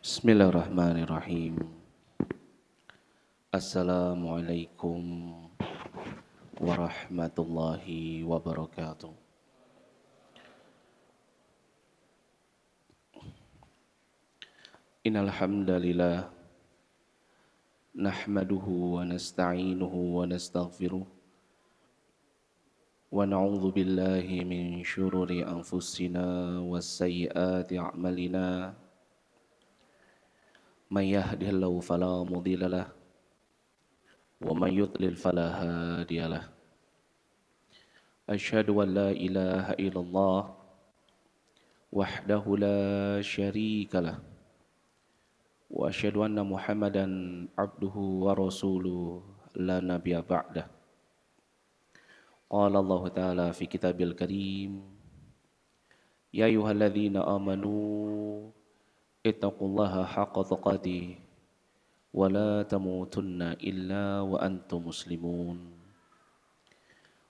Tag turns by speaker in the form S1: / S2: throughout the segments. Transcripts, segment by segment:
S1: Bismillahirrahmanirrahim. Assalamualaikum warahmatullahi wabarakatuh. Innal hamdalillah nahmaduhu wa nasta'inuhu wa nastaghfiruh wa na'udzu billahi min syururi anfusina was sayyiati a'malina. May yahdihillahu fala mudilla lahu wa may yudlil fala hadiyalah. Asyhadu an la ilaha illallah wahdahu la syarika lah wa asyhadu anna Muhammadan abduhu wa rasuluh la nabiyya ba'dah. Qala Allah Ta'ala fi kitabil karim, ya ayyuhalladzina amanu ittaqullaha haqqa tuqatih wa la tamutunna illa wa antum muslimun.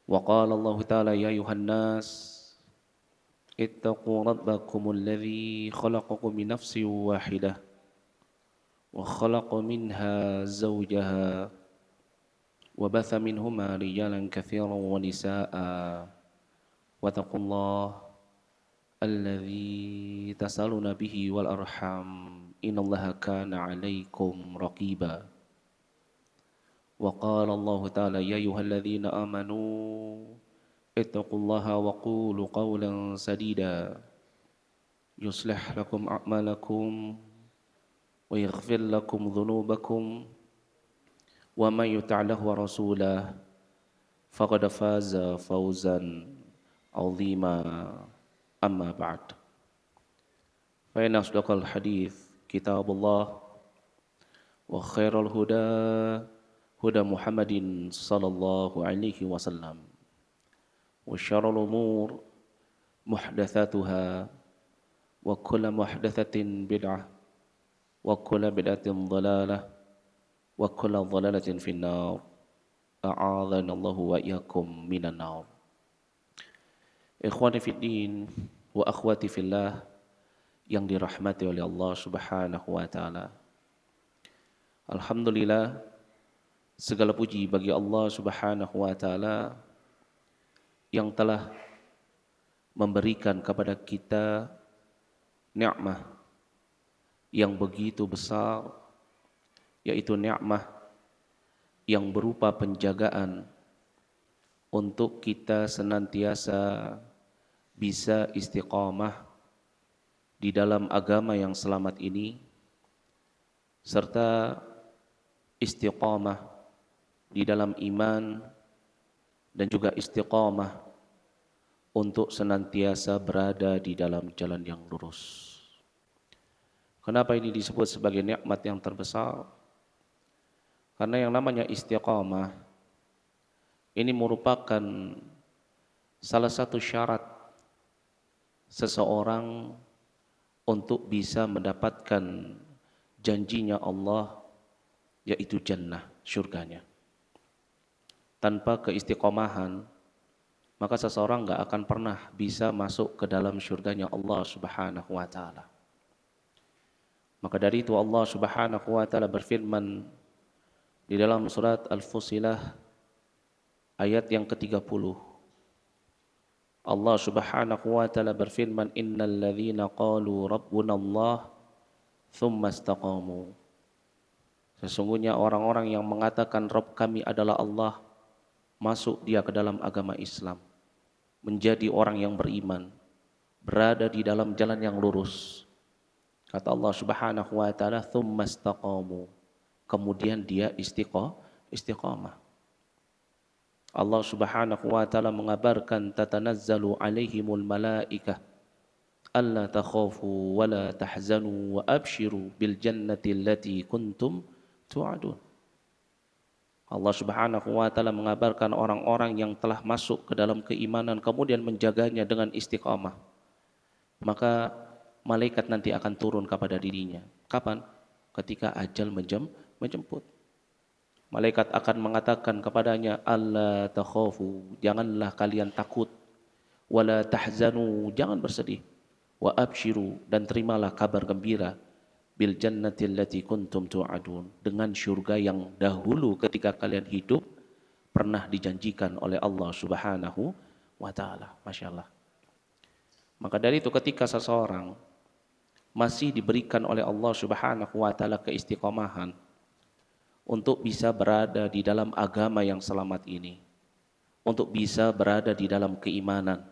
S1: Wa qala Allah Ta'ala ya ayyuhan nas ittaqu rabbakumul ladzi khalaqakum min nafsin wahidah wa khalaqa minha zawjaha wa batha minhuma rijalan katsiran wa nisaa'a wa taqullaha alladzi tasaluna bihi wal arham innallaha kana 'alaikum raqiba. Wa qala Allah Ta'ala ya ayyuhalladzina amanu ittaqullaha wa qulu qawlan sadida yuslih lakum a'malakum wa yaghfir lakum dhunubakum wa man yuti'illah wa rasulah faqad faza fawzan 'azima. Amma ba'd. Fa inna asdaqal hadits kitabullah wa khairal huda huda Muhammadin sallallahu alaihi wasallam wa syarrul umur muhdatsatuha wa kullu muhdatsatin bid'ah wa kullu bid'atin dhalalah wa kullu dhalalatin finnar. A'adzana Allahu wa iyyakum minan nar. Ikhwani fid din wa akhwati fillah yang dirahmati oleh Allah Subhanahu wa taala. Alhamdulillah, segala puji bagi Allah Subhanahu wa taala yang telah memberikan kepada kita nikmat yang begitu besar, yaitu nikmat yang berupa penjagaan untuk kita senantiasa bisa istiqamah di dalam agama yang selamat ini, serta istiqamah di dalam iman dan juga istiqamah untuk senantiasa berada di dalam jalan yang lurus. Kenapa ini disebut sebagai nikmat yang terbesar? Karena yang namanya istiqamah ini merupakan salah satu syarat seseorang untuk bisa mendapatkan janjinya Allah, yaitu jannah, syurganya. Tanpa keistiqomahan, maka seseorang enggak akan pernah bisa masuk ke dalam syurganya Allah Subhanahu wa taala. Maka dari itu Allah Subhanahu wa taala berfirman di dalam surat Al-Fussilah ayat yang ke-30. Allah Subhanahu wa taala berfirman, innal ladzina qalu rabbunallah tsumma istaqamu. Sesungguhnya orang-orang yang mengatakan Rabb kami adalah Allah, masuk dia ke dalam agama Islam, menjadi orang yang beriman, berada di dalam jalan yang lurus. Kata Allah Subhanahu wa taala, tsumma istaqamu. Kemudian dia istiqamah. Allah Subhanahu wa taala mengabarkan tatanazzalu alaihimul malaikah alla takhafu wa la tahzanu wa abshiru bil jannati allati kuntum tu'adun. Allah Subhanahu wa taala mengabarkan orang-orang yang telah masuk ke dalam keimanan kemudian menjaganya dengan istiqamah. Maka malaikat nanti akan turun kepada dirinya. Kapan? Ketika ajal menjemput. Malaikat akan mengatakan kepadanya, alla takhafu, janganlah kalian takut, wala tahzanu, jangan bersedih, wa abshiru, dan terimalah kabar gembira bil jannati allati kuntum tu'adun, dengan syurga yang dahulu ketika kalian hidup pernah dijanjikan oleh Allah Subhanahu wa taala. Masyaallah. Maka dari itu ketika seseorang masih diberikan oleh Allah Subhanahu wa taala keistiqomahan untuk bisa berada di dalam agama yang selamat ini, untuk bisa berada di dalam keimanan,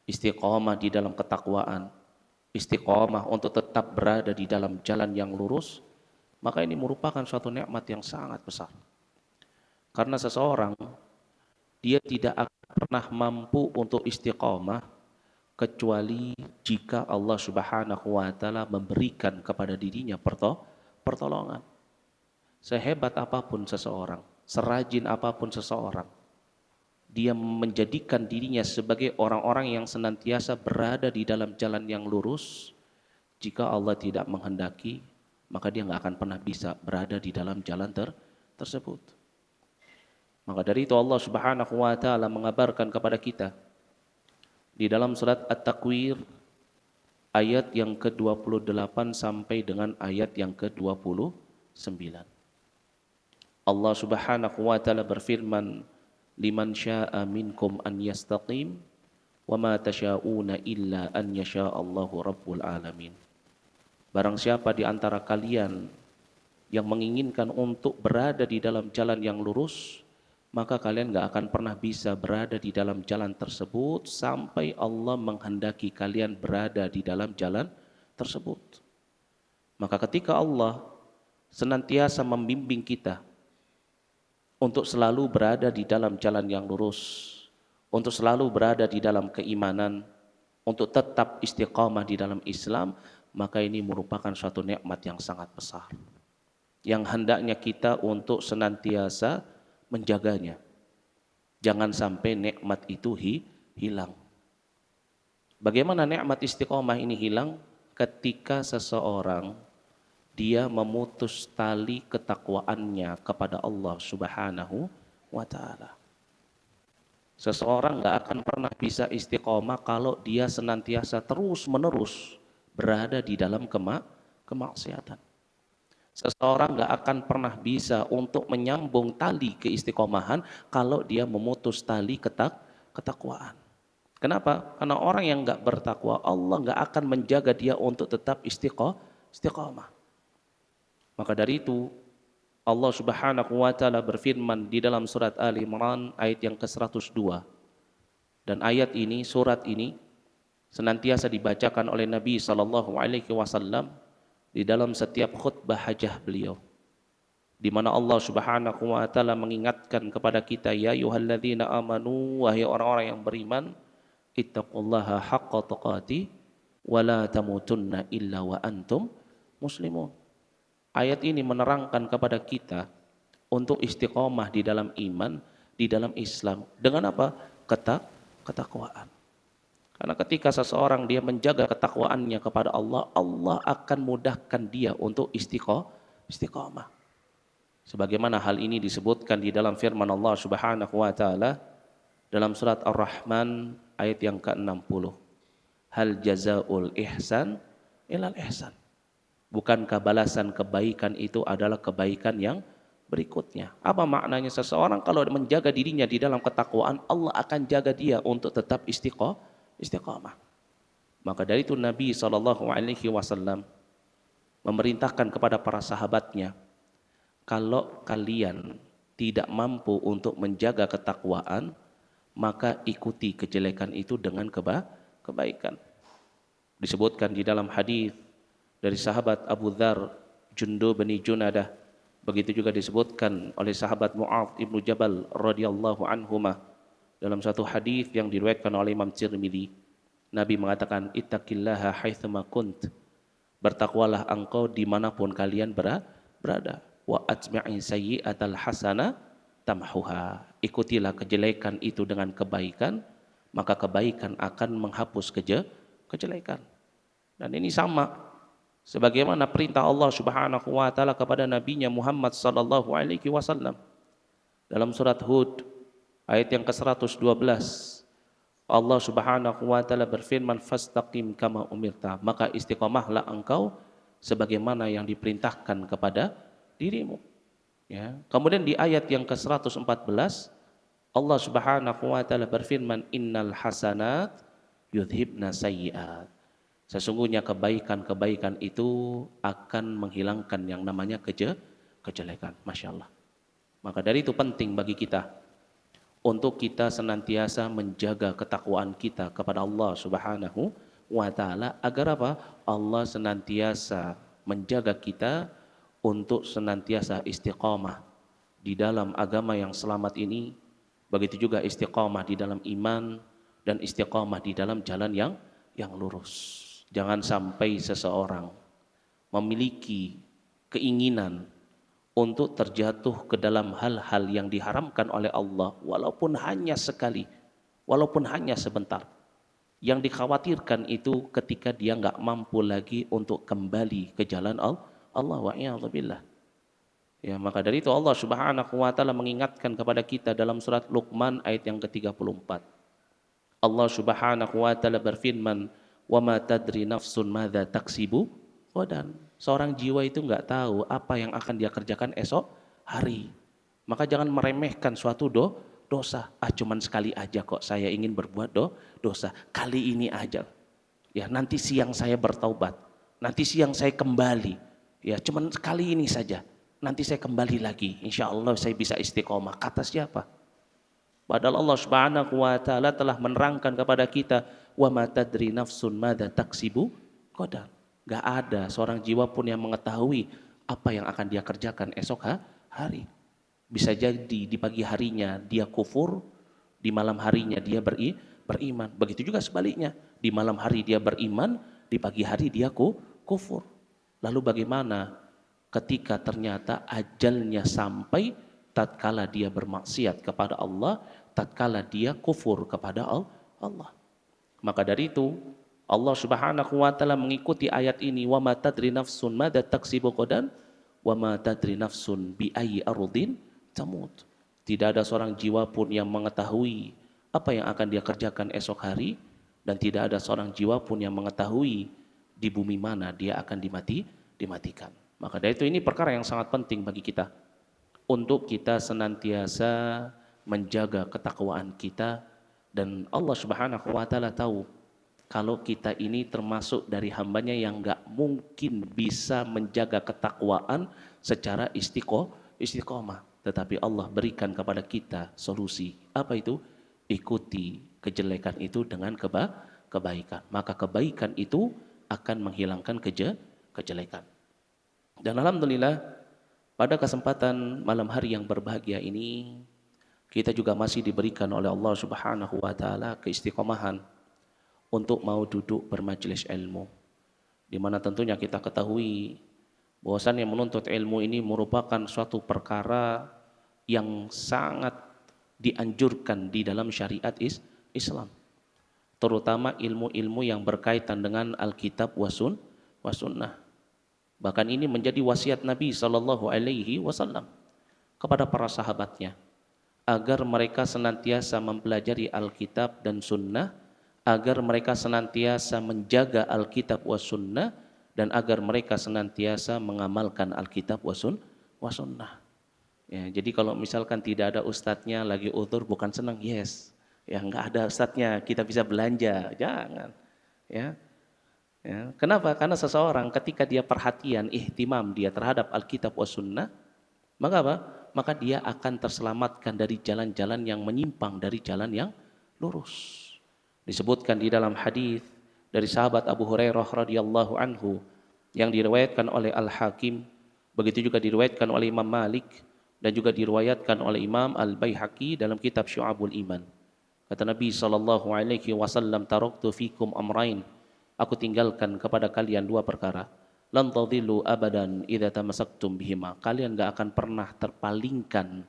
S1: istiqomah di dalam ketakwaan, istiqomah untuk tetap berada di dalam jalan yang lurus, maka ini merupakan suatu nikmat yang sangat besar. Karena seseorang dia tidak akan pernah mampu untuk istiqomah kecuali jika Allah Subhanahu wa taala memberikan kepada dirinya pertolongan. Sehebat apapun seseorang, serajin apapun seseorang, dia menjadikan dirinya sebagai orang-orang yang senantiasa berada di dalam jalan yang lurus. Jika Allah tidak menghendaki, maka dia nggak akan pernah bisa berada di dalam jalan tersebut. Maka dari itu Allah Subhanahu wa taala mengabarkan kepada kita di dalam surat At-Takwir ayat yang ke-28 sampai dengan ayat yang ke-29. Allah Subhanahu wa taala berfirman, "Liman syaa'a minkum an yastaqim wa ma tasyauna illa an yasha Allahu rabbul alamin." Barang siapa di antara kalian yang menginginkan untuk berada di dalam jalan yang lurus, maka kalian gak akan pernah bisa berada di dalam jalan tersebut sampai Allah menghendaki kalian berada di dalam jalan tersebut. Maka ketika Allah senantiasa membimbing kita untuk selalu berada di dalam jalan yang lurus, untuk selalu berada di dalam keimanan, untuk tetap istiqamah di dalam Islam, maka ini merupakan suatu nikmat yang sangat besar, yang hendaknya kita untuk senantiasa menjaganya. Jangan sampai nikmat itu hilang. Bagaimana nikmat istiqamah ini hilang? Ketika seseorang dia memutus tali ketakwaannya kepada Allah Subhanahu wa taala. Seseorang gak akan pernah bisa istiqamah kalau dia senantiasa terus-menerus berada di dalam kemaksiatan. Seseorang gak akan pernah bisa untuk menyambung tali keistiqomahan kalau dia memutus tali ketakwaan. Kenapa? Karena orang yang gak bertakwa, Allah gak akan menjaga dia untuk tetap istiqamah. Maka dari itu Allah Subhanahu wa taala berfirman di dalam surat Ali Imran ayat yang ke-102. Dan ayat ini, surat ini senantiasa dibacakan oleh Nabi sallallahu alaihi wasallam di dalam setiap khutbah hajah beliau, di mana Allah Subhanahu wa taala mengingatkan kepada kita, ya ayyuhalladzina amanu, wahai orang-orang yang beriman, ittaqullaha haqqa tuqatih wa la tamutunna illa wa antum muslimun. Ayat ini menerangkan kepada kita untuk istiqomah di dalam iman, di dalam Islam. Dengan apa? Ketakwaan. Karena ketika seseorang dia menjaga ketakwaannya kepada Allah, Allah akan mudahkan dia untuk istiqomah. Sebagaimana hal ini disebutkan di dalam firman Allah Subhanahu wa taala dalam surat Ar-Rahman ayat yang ke-60. Hal jazaul ihsan ilal ihsan. Bukankah balasan kebaikan itu adalah kebaikan yang berikutnya? Apa maknanya? Seseorang kalau menjaga dirinya di dalam ketakwaan, Allah akan jaga dia untuk tetap istiqamah. Maka dari itu Nabi SAW memerintahkan kepada para sahabatnya, kalau kalian tidak mampu untuk menjaga ketakwaan, maka ikuti kejelekan itu dengan kebaikan. Disebutkan di dalam hadis dari sahabat Abu Dzar, Jundub bin Junadah, begitu juga disebutkan oleh sahabat Mu'adz ibnu Jabal radhiyallahu anhuma dalam satu hadis yang diriwayatkan oleh Imam Tirmidzi. Nabi mengatakan, ittaqillaha haitsuma kunt, bertakwalah engkau dimanapun kalian berada. Wa atbi'i sayyi'atal hasana tamhuha, ikutilah kejelekan itu dengan kebaikan, maka kebaikan akan menghapus kejelekan. Dan ini sama sebagaimana perintah Allah Subhanahu wa taala kepada nabinya Muhammad sallallahu alaihi wasallam dalam surat Hud ayat yang ke-112. Allah Subhanahu wa taala berfirman, fastaqim kama umirta, maka istiqomahlah engkau sebagaimana yang diperintahkan kepada dirimu. Ya. Kemudian di ayat yang ke-114 Allah Subhanahu wa taala berfirman, innal hasanat yudhibna sayyi'at. Sesungguhnya kebaikan-kebaikan itu akan menghilangkan yang namanya kejelekan. Masya Allah. Maka dari itu penting bagi kita untuk kita senantiasa menjaga ketakwaan kita kepada Allah Subhanahu wa taala agar apa? Allah senantiasa menjaga kita untuk senantiasa istiqamah di dalam agama yang selamat ini, begitu juga istiqamah di dalam iman dan istiqamah di dalam jalan yang lurus. Jangan sampai seseorang memiliki keinginan untuk terjatuh ke dalam hal-hal yang diharamkan oleh Allah walaupun hanya sekali, walaupun hanya sebentar. Yang dikhawatirkan itu ketika dia nggak mampu lagi untuk kembali ke jalan Allah wa'iyadzubillah. Ya, maka dari itu Allah Subhanahu wa taala mengingatkan kepada kita dalam surat Luqman ayat yang ke-34. Allah Subhanahu wa taala berfirman, "Wa ma tadri nafsun madza taksibu ghadan." Seorang jiwa itu enggak tahu apa yang akan dia kerjakan esok hari. Maka jangan meremehkan suatu dosa. Cuman sekali aja kok saya ingin berbuat dosa. Kali ini aja. Ya, nanti siang saya bertaubat. Nanti siang saya kembali. Ya, cuman sekali ini saja. Nanti saya kembali lagi, insya Allah saya bisa istiqomah. Kata siapa? Padahal Allah Subhanahu wa taala telah menerangkan kepada kita, wa ma tadri nafsun madza taksibu ghadan. Enggak ada seorang jiwa pun yang mengetahui apa yang akan dia kerjakan esok hari. Bisa jadi di pagi harinya dia kufur, di malam harinya dia beriman. Begitu juga sebaliknya, di malam hari dia beriman, di pagi hari dia kufur. Lalu bagaimana ketika ternyata ajalnya sampai tatkala dia bermaksiat kepada Allah, tatkala dia kufur kepada Allah. Maka dari itu Allah Subhanahu wa taala mengikuti ayat ini, wa ma tadri nafsun madza taksibu ghadan wa ma tadri nafsun bi ayyi ardin tamut. Tidak ada seorang jiwa pun yang mengetahui apa yang akan dia kerjakan esok hari, dan tidak ada seorang jiwa pun yang mengetahui di bumi mana dia akan dimatikan. Maka dari itu ini perkara yang sangat penting bagi kita untuk kita senantiasa menjaga ketakwaan kita, dan Allah Subhanahu wa taala tahu kalau kita ini termasuk dari hambanya yang enggak mungkin bisa menjaga ketakwaan secara istiqomah, tetapi Allah berikan kepada kita solusi. Apa itu? Ikuti kejelekan itu dengan kebaikan. Maka kebaikan itu akan menghilangkan kejelekan. Dan alhamdulillah pada kesempatan malam hari yang berbahagia ini kita juga masih diberikan oleh Allah Subhanahu wa taala keistiqomahan untuk mau duduk bermajelis ilmu, di mana tentunya kita ketahui bahwasannya menuntut ilmu ini merupakan suatu perkara yang sangat dianjurkan di dalam syariat Islam, terutama ilmu-ilmu yang berkaitan dengan Alkitab wa Sunnah. Bahkan ini menjadi wasiat Nabi Sallallahu Alaihi Wasallam kepada para sahabatnya agar mereka senantiasa mempelajari Alkitab dan Sunnah, agar mereka senantiasa menjaga Alkitab wa Sunnah, dan agar mereka senantiasa mengamalkan Alkitab wa Sunnah. Ya, jadi kalau misalkan tidak ada ustadznya lagi udzur bukan senang, yes. Ya, enggak ada ustadznya kita bisa belanja, jangan. Ya. Ya, kenapa? Karena seseorang ketika dia perhatian, ihtimam dia terhadap Alkitab wa Sunnah, maka apa? Maka dia akan terselamatkan dari jalan-jalan yang menyimpang dari jalan yang lurus. Disebutkan di dalam hadis dari sahabat Abu Hurairah radhiyallahu anhu yang diriwayatkan oleh Al-Hakim, begitu juga diriwayatkan oleh Imam Malik, dan juga diriwayatkan oleh Imam Al-Baihaqi dalam kitab Syu'abul Iman. Kata Nabi sallallahu alaihi wasallam, taraktu fikum amrain, aku tinggalkan kepada kalian dua perkara. Lan tadhillu abadan idza tamassaktum bihima. Kalian enggak akan pernah terpalingkan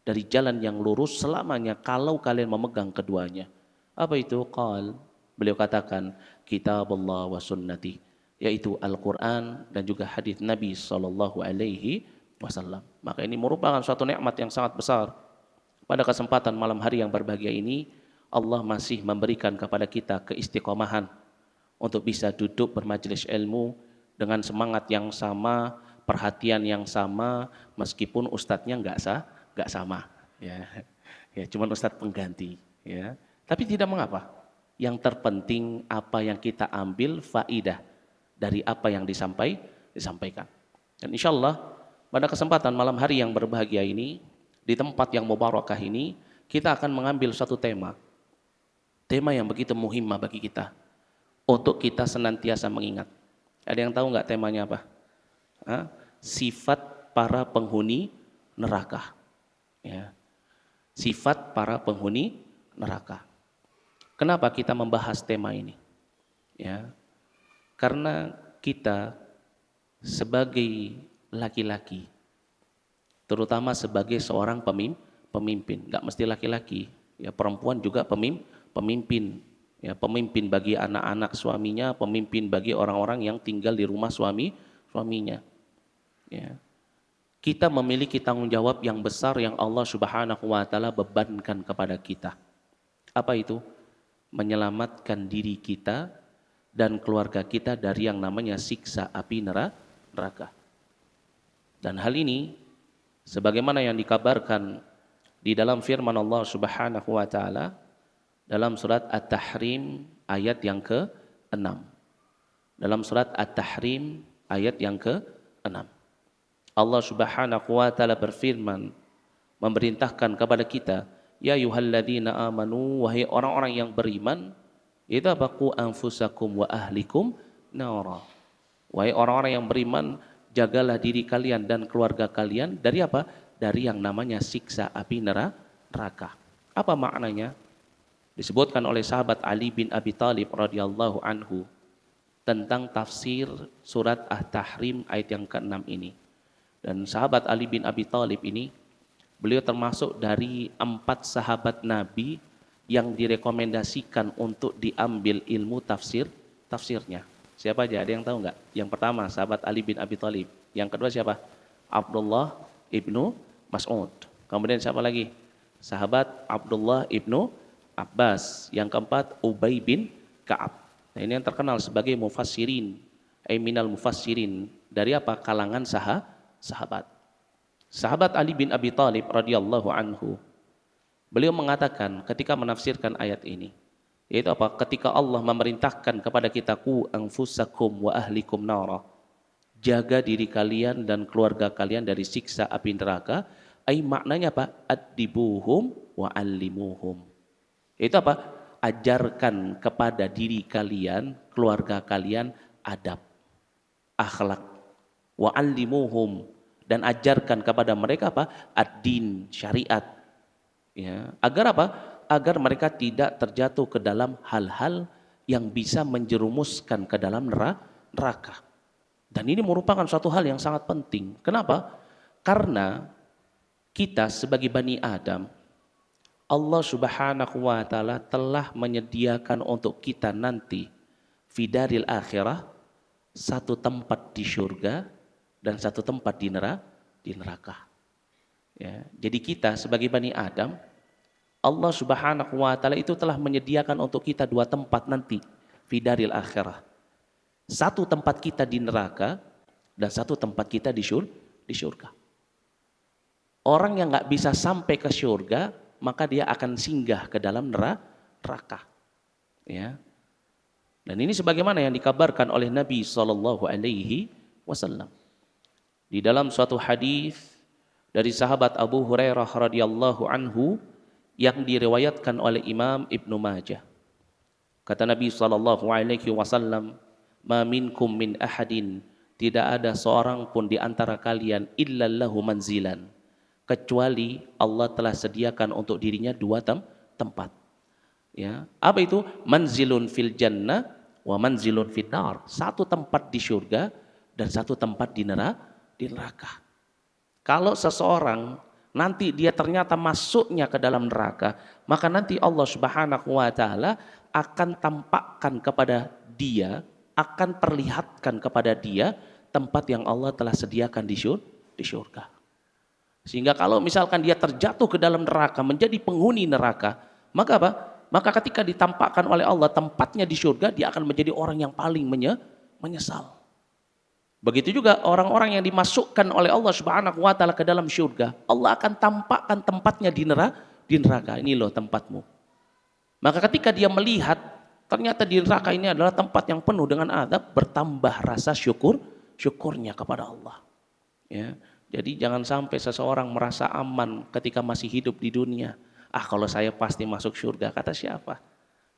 S1: dari jalan yang lurus selamanya kalau kalian memegang keduanya. Apa itu? Qal, beliau katakan, kitabullah wa sunnati, yaitu Al-Qur'an dan juga hadis Nabi sallallahu alaihi wasallam. Maka ini merupakan suatu nikmat yang sangat besar. Pada kesempatan malam hari yang berbahagia ini, Allah masih memberikan kepada kita keistiqomahan untuk bisa duduk bermajelis ilmu dengan semangat yang sama, perhatian yang sama, meskipun ustadznya nggak sama, ya, ya cuman ustadz pengganti, ya. Tapi tidak mengapa. Yang terpenting apa yang kita ambil faidah dari apa yang disampaikan. Dan insya Allah pada kesempatan malam hari yang berbahagia ini, di tempat yang mubarakah ini, kita akan mengambil satu tema yang begitu muhimmah bagi kita, untuk kita senantiasa mengingat. Ada yang tahu nggak temanya apa? Sifat para penghuni neraka. Ya. Sifat para penghuni neraka. Kenapa kita membahas tema ini? Ya. Karena kita sebagai laki-laki, terutama sebagai seorang pemimpin, nggak mesti laki-laki, ya perempuan juga pemimpin, ya pemimpin bagi anak-anak suaminya, pemimpin bagi orang-orang yang tinggal di rumah suaminya. Ya. Kita memiliki tanggung jawab yang besar yang Allah Subhanahu wa taala bebankan kepada kita. Apa itu? Menyelamatkan diri kita dan keluarga kita dari yang namanya siksa api neraka. Dan hal ini sebagaimana yang dikabarkan di dalam firman Allah Subhanahu wa taala dalam surat At-Tahrim ayat yang ke-6. Dalam surat At-Tahrim ayat yang ke-6. Allah Subhanahu wa taala berfirman, memerintahkan kepada kita, ya ayyuhalladzina amanu, wahai orang-orang yang beriman, itu apa? Qu anfusakum wa ahlikum nara. Wahai orang-orang yang beriman, jagalah diri kalian dan keluarga kalian dari apa? Dari yang namanya siksa api neraka. Apa maknanya? Disebutkan oleh sahabat Ali bin Abi Thalib radhiyallahu anhu tentang tafsir surat At-Tahrim ayat yang ke-6 ini. Dan sahabat Ali bin Abi Thalib ini, beliau termasuk dari 4 sahabat Nabi yang direkomendasikan untuk diambil ilmu tafsirnya. Siapa aja? Ada yang tahu nggak? Yang pertama sahabat Ali bin Abi Thalib. Yang kedua siapa? Abdullah ibnu Mas'ud. Kemudian siapa lagi? Sahabat Abdullah ibnu Abbas. Yang keempat Ubay bin Ka'ab. Nah, ini yang terkenal sebagai mufassirin, minal mufassirin, dari apa? Kalangan sahabat. Sahabat Ali bin Abi Thalib radhiyallahu anhu, beliau mengatakan ketika menafsirkan ayat ini, yaitu apa? Ketika Allah memerintahkan kepada kita, qu anfusakum wa ahlikum nara, jaga diri kalian dan keluarga kalian dari siksa api neraka, ai maknanya apa? Addibuhum wa allimuhum. Itu apa? Ajarkan kepada diri kalian, keluarga kalian adab, akhlak, wa allimuhum, dan ajarkan kepada mereka apa? Ad-din, syariat. Ya, agar apa? Agar mereka tidak terjatuh ke dalam hal-hal yang bisa menjerumuskan ke dalam neraka. Dan ini merupakan suatu hal yang sangat penting. Kenapa? Karena kita sebagai Bani Adam, Allah Subhanahu wa taala telah menyediakan untuk kita nanti fidaril akhirah, satu tempat di surga dan satu tempat di neraka. Ya, jadi kita sebagai Bani Adam, Allah Subhanahu wa taala itu telah menyediakan untuk kita 2 tempat nanti fidaril akhirah. Satu tempat kita di neraka dan satu tempat kita di surga. Orang yang nggak bisa sampai ke surga, maka dia akan singgah ke dalam neraka. Ya. Dan ini sebagaimana yang dikabarkan oleh Nabi sallallahu alaihi wasallam. Di dalam suatu hadis dari sahabat Abu Hurairah radhiyallahu anhu yang diriwayatkan oleh Imam Ibnu Majah. Kata Nabi sallallahu alaihi wasallam, "Ma minkum min ahadin", tidak ada seorang pun di antara kalian illa lahu manzilan, kecuali Allah telah sediakan untuk dirinya 2 tempat. Ya, apa itu? Manzilun fil jannah wa manzilun fin nar. Satu tempat di surga dan satu tempat di neraka. Kalau seseorang nanti dia ternyata masuknya ke dalam neraka, maka nanti Allah Subhanahu wa taala akan tampakkan kepada dia, akan perlihatkan kepada dia tempat yang Allah telah sediakan di surga. Sehingga kalau misalkan dia terjatuh ke dalam neraka, menjadi penghuni neraka, maka apa? Maka ketika ditampakkan oleh Allah tempatnya di surga, dia akan menjadi orang yang paling menyesal. Begitu juga orang-orang yang dimasukkan oleh Allah Subhanahu wa taala ke dalam syurga, Allah akan tampakkan tempatnya di neraka. Ini loh tempatmu. Maka ketika dia melihat ternyata di neraka ini adalah tempat yang penuh dengan azab, bertambah rasa syukurnya kepada Allah. Ya. Jadi jangan sampai seseorang merasa aman ketika masih hidup di dunia. Kalau saya pasti masuk syurga, kata siapa?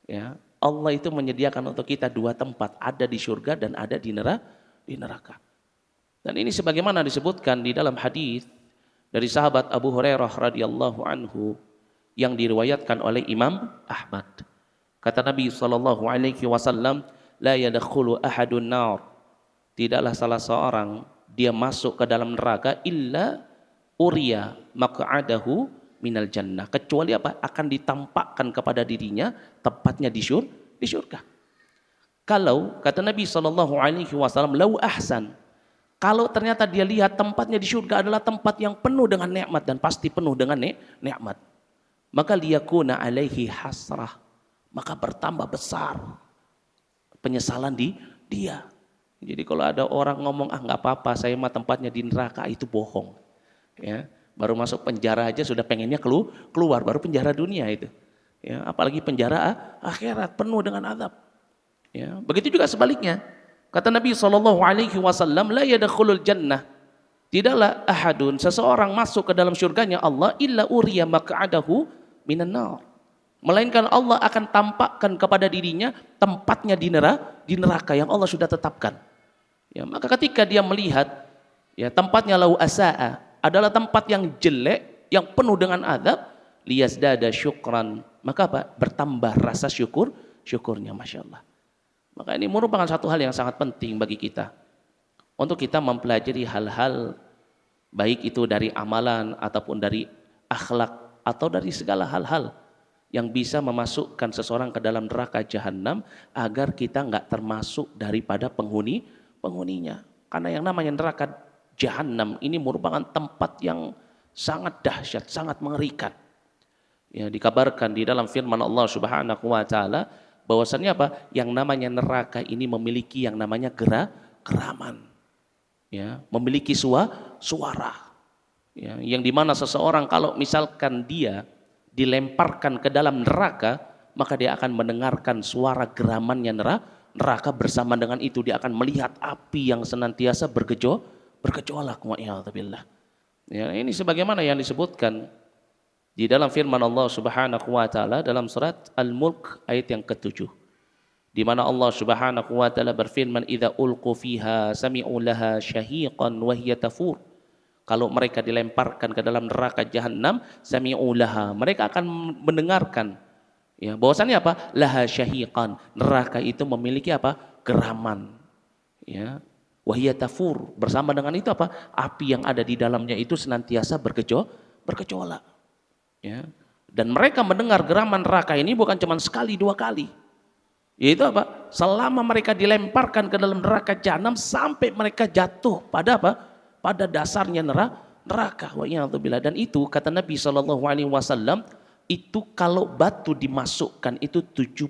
S1: Ya. Allah itu menyediakan untuk kita dua tempat, ada di syurga dan ada di neraka. Dan ini sebagaimana disebutkan di dalam hadis dari sahabat Abu Hurairah radhiyallahu anhu yang diriwayatkan oleh Imam Ahmad. Kata Nabi sallallahu alaihi wasallam, la yadkhulu ahadun nar. Tidaklah salah seorang dia masuk ke dalam neraka illa uriya maq'adahu minal jannah, kecuali apa? Akan ditampakkan kepada dirinya tempatnya di syurga. Kalau kata Nabi sallallahu alaihi wasallam, lau ahsan, kalau ternyata dia lihat tempatnya di syurga adalah tempat yang penuh dengan nikmat dan pasti penuh dengan nikmat, maka liyakuna alaihi hasrah, maka bertambah besar penyesalan di dia. Jadi kalau ada orang ngomong nggak apa-apa, saya mah tempatnya di neraka, itu bohong. Ya, baru masuk penjara aja sudah pengennya keluar, baru penjara dunia itu. Ya, apalagi penjara akhirat penuh dengan azab. Ya, begitu juga sebaliknya. Kata Nabi SAW, la yadkhulul jannah, tidaklah ahadun, seseorang masuk ke dalam syurganya Allah, illa uriya maq'adahu minan nar, melainkan Allah akan tampakkan kepada dirinya tempatnya di neraka yang Allah sudah tetapkan. Ya, maka ketika dia melihat ya tempatnya lau asaa, adalah tempat yang jelek, yang penuh dengan azab, liyazdada syukran, maka apa? Bertambah rasa syukurnya, Masya Allah. Maka ini merupakan satu hal yang sangat penting bagi kita untuk kita mempelajari hal-hal baik itu dari amalan ataupun dari akhlak atau dari segala hal-hal yang bisa memasukkan seseorang ke dalam neraka jahanam agar kita nggak termasuk daripada penghuninya. Karena yang namanya neraka jahanam ini merupakan tempat yang sangat dahsyat, sangat mengerikan. Ya, dikabarkan di dalam firman Allah Subhanahu wa taala bahwasannya apa? Yang namanya neraka ini memiliki yang namanya geraman. Ya, memiliki suara. Ya, yang dimana seseorang kalau misalkan dia dilemparkan ke dalam neraka, maka dia akan mendengarkan suara geramannya neraka, bersama dengan itu dia akan melihat api yang senantiasa bergejolak. Wa'iyadzubillah. Ya, ini sebagaimana yang disebutkan di dalam firman Allah Subhanahu wa taala dalam surat Al-Mulk ayat yang ke-7, di mana Allah Subhanahu wa taala berfirman, idza ulqu fiha sami'u laha syahiqan wa hiya tafur. Kalau mereka dilemparkan ke dalam neraka jahanam, sami'u laha, mereka akan mendengarkan ya bahwasannya apa? Laha syahiqan, neraka itu memiliki apa? Geraman. Ya. Wa hiya tafur, bersama dengan itu apa? Api yang ada di dalamnya itu senantiasa bergejolak. Ya. Dan mereka mendengar geraman neraka ini bukan cuma sekali dua kali, yaitu apa? Selama mereka dilemparkan ke dalam neraka jahanam sampai mereka jatuh pada apa? Pada dasarnya neraka. Wa'iyadzubillah. Dan itu kata Nabi SAW, itu kalau batu dimasukkan itu 70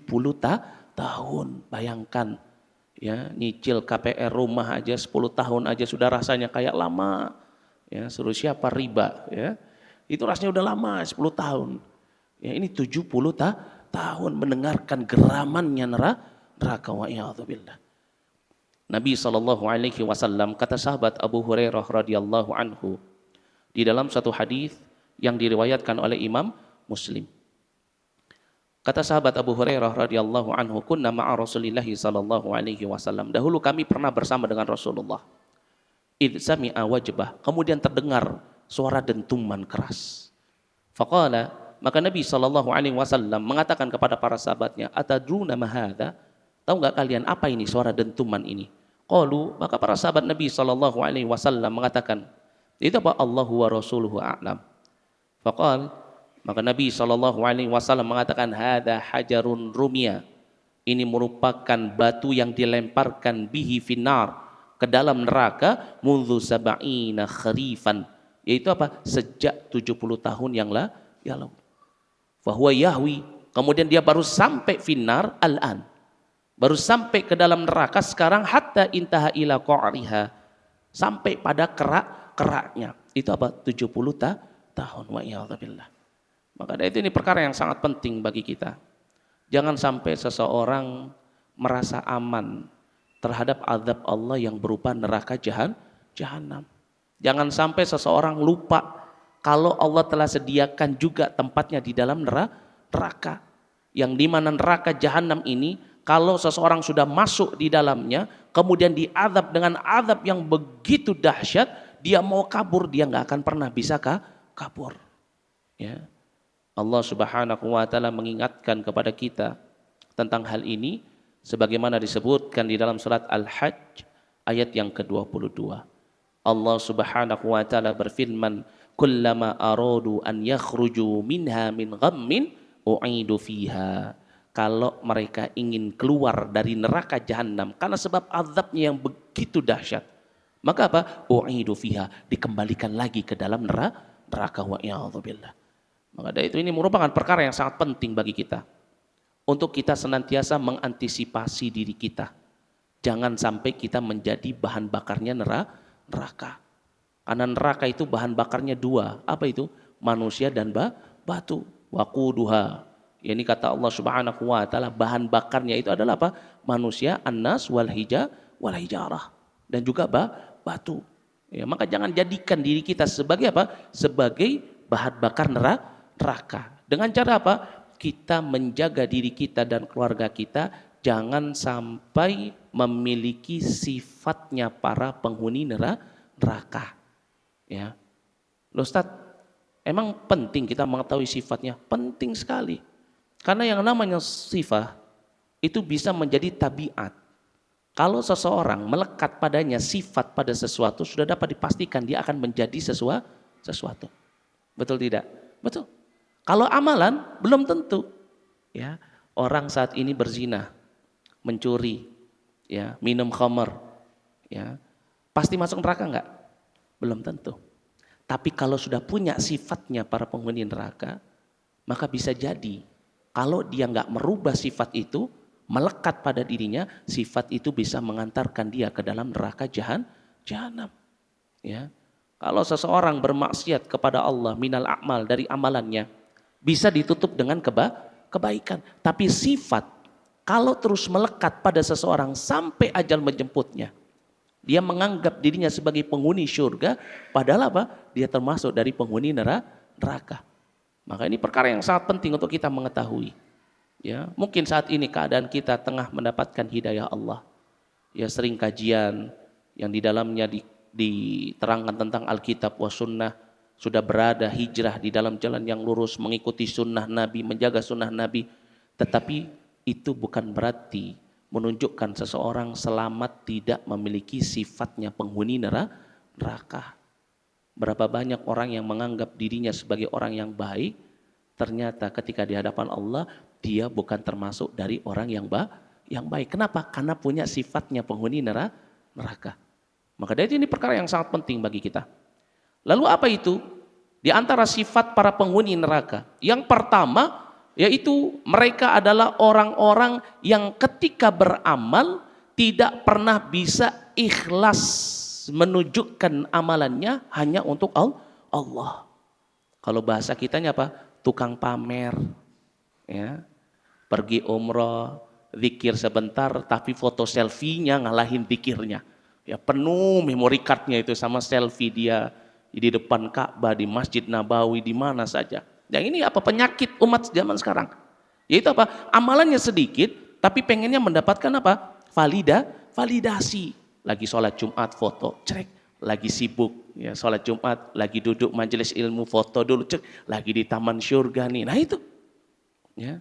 S1: tahun. Bayangkan ya, nyicil KPR rumah aja 10 tahun aja sudah rasanya kayak lama. Ya, suruh siapa riba ya. Itu rasanya udah lama 10 tahun. Ya, ini 70 tahun mendengarkan geramannya neraka. Wa'iyadzubillah. Nabi SAW, kata sahabat Abu Hurairah radhiyallahu anhu di dalam satu hadis yang diriwayatkan oleh Imam Muslim. Kata sahabat Abu Hurairah radhiyallahu anhu, kunna ma'a Rasulillah sallallahu alaihi wasallam. Dahulu kami pernah bersama dengan Rasulullah. Idz sami'a wajbah, kemudian terdengar suara dentuman keras. Faqala, maka Nabi sallallahu alaihi wasallam mengatakan kepada para sahabatnya, atadruna ma hadza? Tahu enggak kalian apa ini suara dentuman ini? Qalu, maka para sahabat Nabi sallallahu alaihi wasallam mengatakan, itu apa? Allahu wa rasuluhu a'lam. Faqal, maka Nabi sallallahu alaihi wasallam mengatakan, hadza hajarun rumia. Ini merupakan batu yang dilemparkan bihi finnar, ke dalam neraka, mundu sab'ina kharifan, yaitu apa? Sejak 70 tahun yang lalu. Fahuwa yahwi, kemudian dia baru sampai finnar al-an, baru sampai ke dalam neraka sekarang, hatta intaha ila qa'riha, sampai pada keraknya. Itu apa? 70 tahun. Wa iyadzubillah. Maka dari itu ini perkara yang sangat penting bagi kita. Jangan sampai seseorang merasa aman terhadap azab Allah yang berupa neraka jahanam. Jangan sampai seseorang lupa kalau Allah telah sediakan juga tempatnya di dalam neraka. Yang dimana neraka jahanam ini, kalau seseorang sudah masuk di dalamnya, kemudian diazab dengan azab yang begitu dahsyat, dia mau kabur, dia nggak akan pernah bisa kabur. Ya. Allah Subhanahu wa taala mengingatkan kepada kita tentang hal ini sebagaimana disebutkan di dalam surat Al-Hajj ayat yang ke-22. Allah Subhanahu wa taala berfirman, "Kullama aradu an yakhruju minha min ghammin u'idu fiha." Kalau mereka ingin keluar dari neraka jahanam karena sebab azabnya yang begitu dahsyat, maka apa? U'idu fiha, dikembalikan lagi ke dalam neraka. Wa iyadzubillah. Maka dari itu ini merupakan perkara yang sangat penting bagi kita untuk kita senantiasa mengantisipasi diri kita. Jangan sampai kita menjadi bahan bakarnya neraka. Karena neraka itu bahan bakarnya dua. Apa itu? Manusia dan batu. Waquduha. Ya, ini kata Allah Subhanahu wa taala, bahan bakarnya itu adalah apa? Manusia, annas wal hijarah, dan juga batu. Ya, maka jangan jadikan diri kita sebagai apa? Sebagai bahan bakar neraka. Dengan cara apa? Kita menjaga diri kita dan keluarga kita jangan sampai memiliki sifatnya para penghuni neraka. Ya. Loh Ustaz, emang penting kita mengetahui sifatnya? Penting sekali. Karena yang namanya sifat itu bisa menjadi tabiat. Kalau seseorang melekat padanya sifat pada sesuatu, sudah dapat dipastikan dia akan menjadi sesuatu. Betul tidak? Betul. Kalau amalan belum tentu. Ya, orang saat ini berzina, mencuri, ya, minum khamar, ya, pasti masuk neraka enggak? Belum tentu. Tapi kalau sudah punya sifatnya para penghuni neraka, maka bisa jadi kalau dia enggak merubah sifat itu, melekat pada dirinya, sifat itu bisa mengantarkan dia ke dalam neraka jahanam. Ya. Kalau seseorang bermaksiat kepada Allah minal a'mal, dari amalannya, bisa ditutup dengan kebaikan. Tapi sifat kalau terus melekat pada seseorang sampai ajal menjemputnya, dia menganggap dirinya sebagai penghuni surga, padahal apa? Dia termasuk dari penghuni neraka. Maka ini perkara yang sangat penting untuk kita mengetahui. Ya, mungkin saat ini keadaan kita tengah mendapatkan hidayah Allah. Ya, sering kajian yang di dalamnya diterangkan tentang Alkitab wa sunnah, sudah berada hijrah di dalam jalan yang lurus, mengikuti sunnah Nabi, menjaga sunnah Nabi. Tetapi itu bukan berarti menunjukkan seseorang selamat tidak memiliki sifatnya penghuni neraka. Berapa banyak orang yang menganggap dirinya sebagai orang yang baik, ternyata ketika di hadapan Allah dia bukan termasuk dari orang yang baik. Kenapa? Karena punya sifatnya penghuni neraka. Maka dari ini perkara yang sangat penting bagi kita. Lalu apa itu? Di antara sifat para penghuni neraka. Yang pertama yaitu mereka adalah orang-orang yang ketika beramal tidak pernah bisa ikhlas menunjukkan amalannya hanya untuk Allah. Kalau bahasa kitanya apa? Tukang pamer. Ya. Pergi umroh, zikir sebentar tapi foto selfie-nya ngalahin zikirnya. Ya, penuh memory card-nya itu sama selfie dia di depan Ka'bah, di Masjid Nabawi, di mana saja. Yang ini apa? Penyakit umat zaman sekarang. Yaitu apa? Amalannya sedikit, tapi pengennya mendapatkan apa? Validasi. Lagi sholat Jumat foto, cek. Lagi sibuk, ya sholat Jumat, lagi duduk majelis ilmu, foto dulu, cek. Lagi di taman syurga nih. Nah itu. Ya.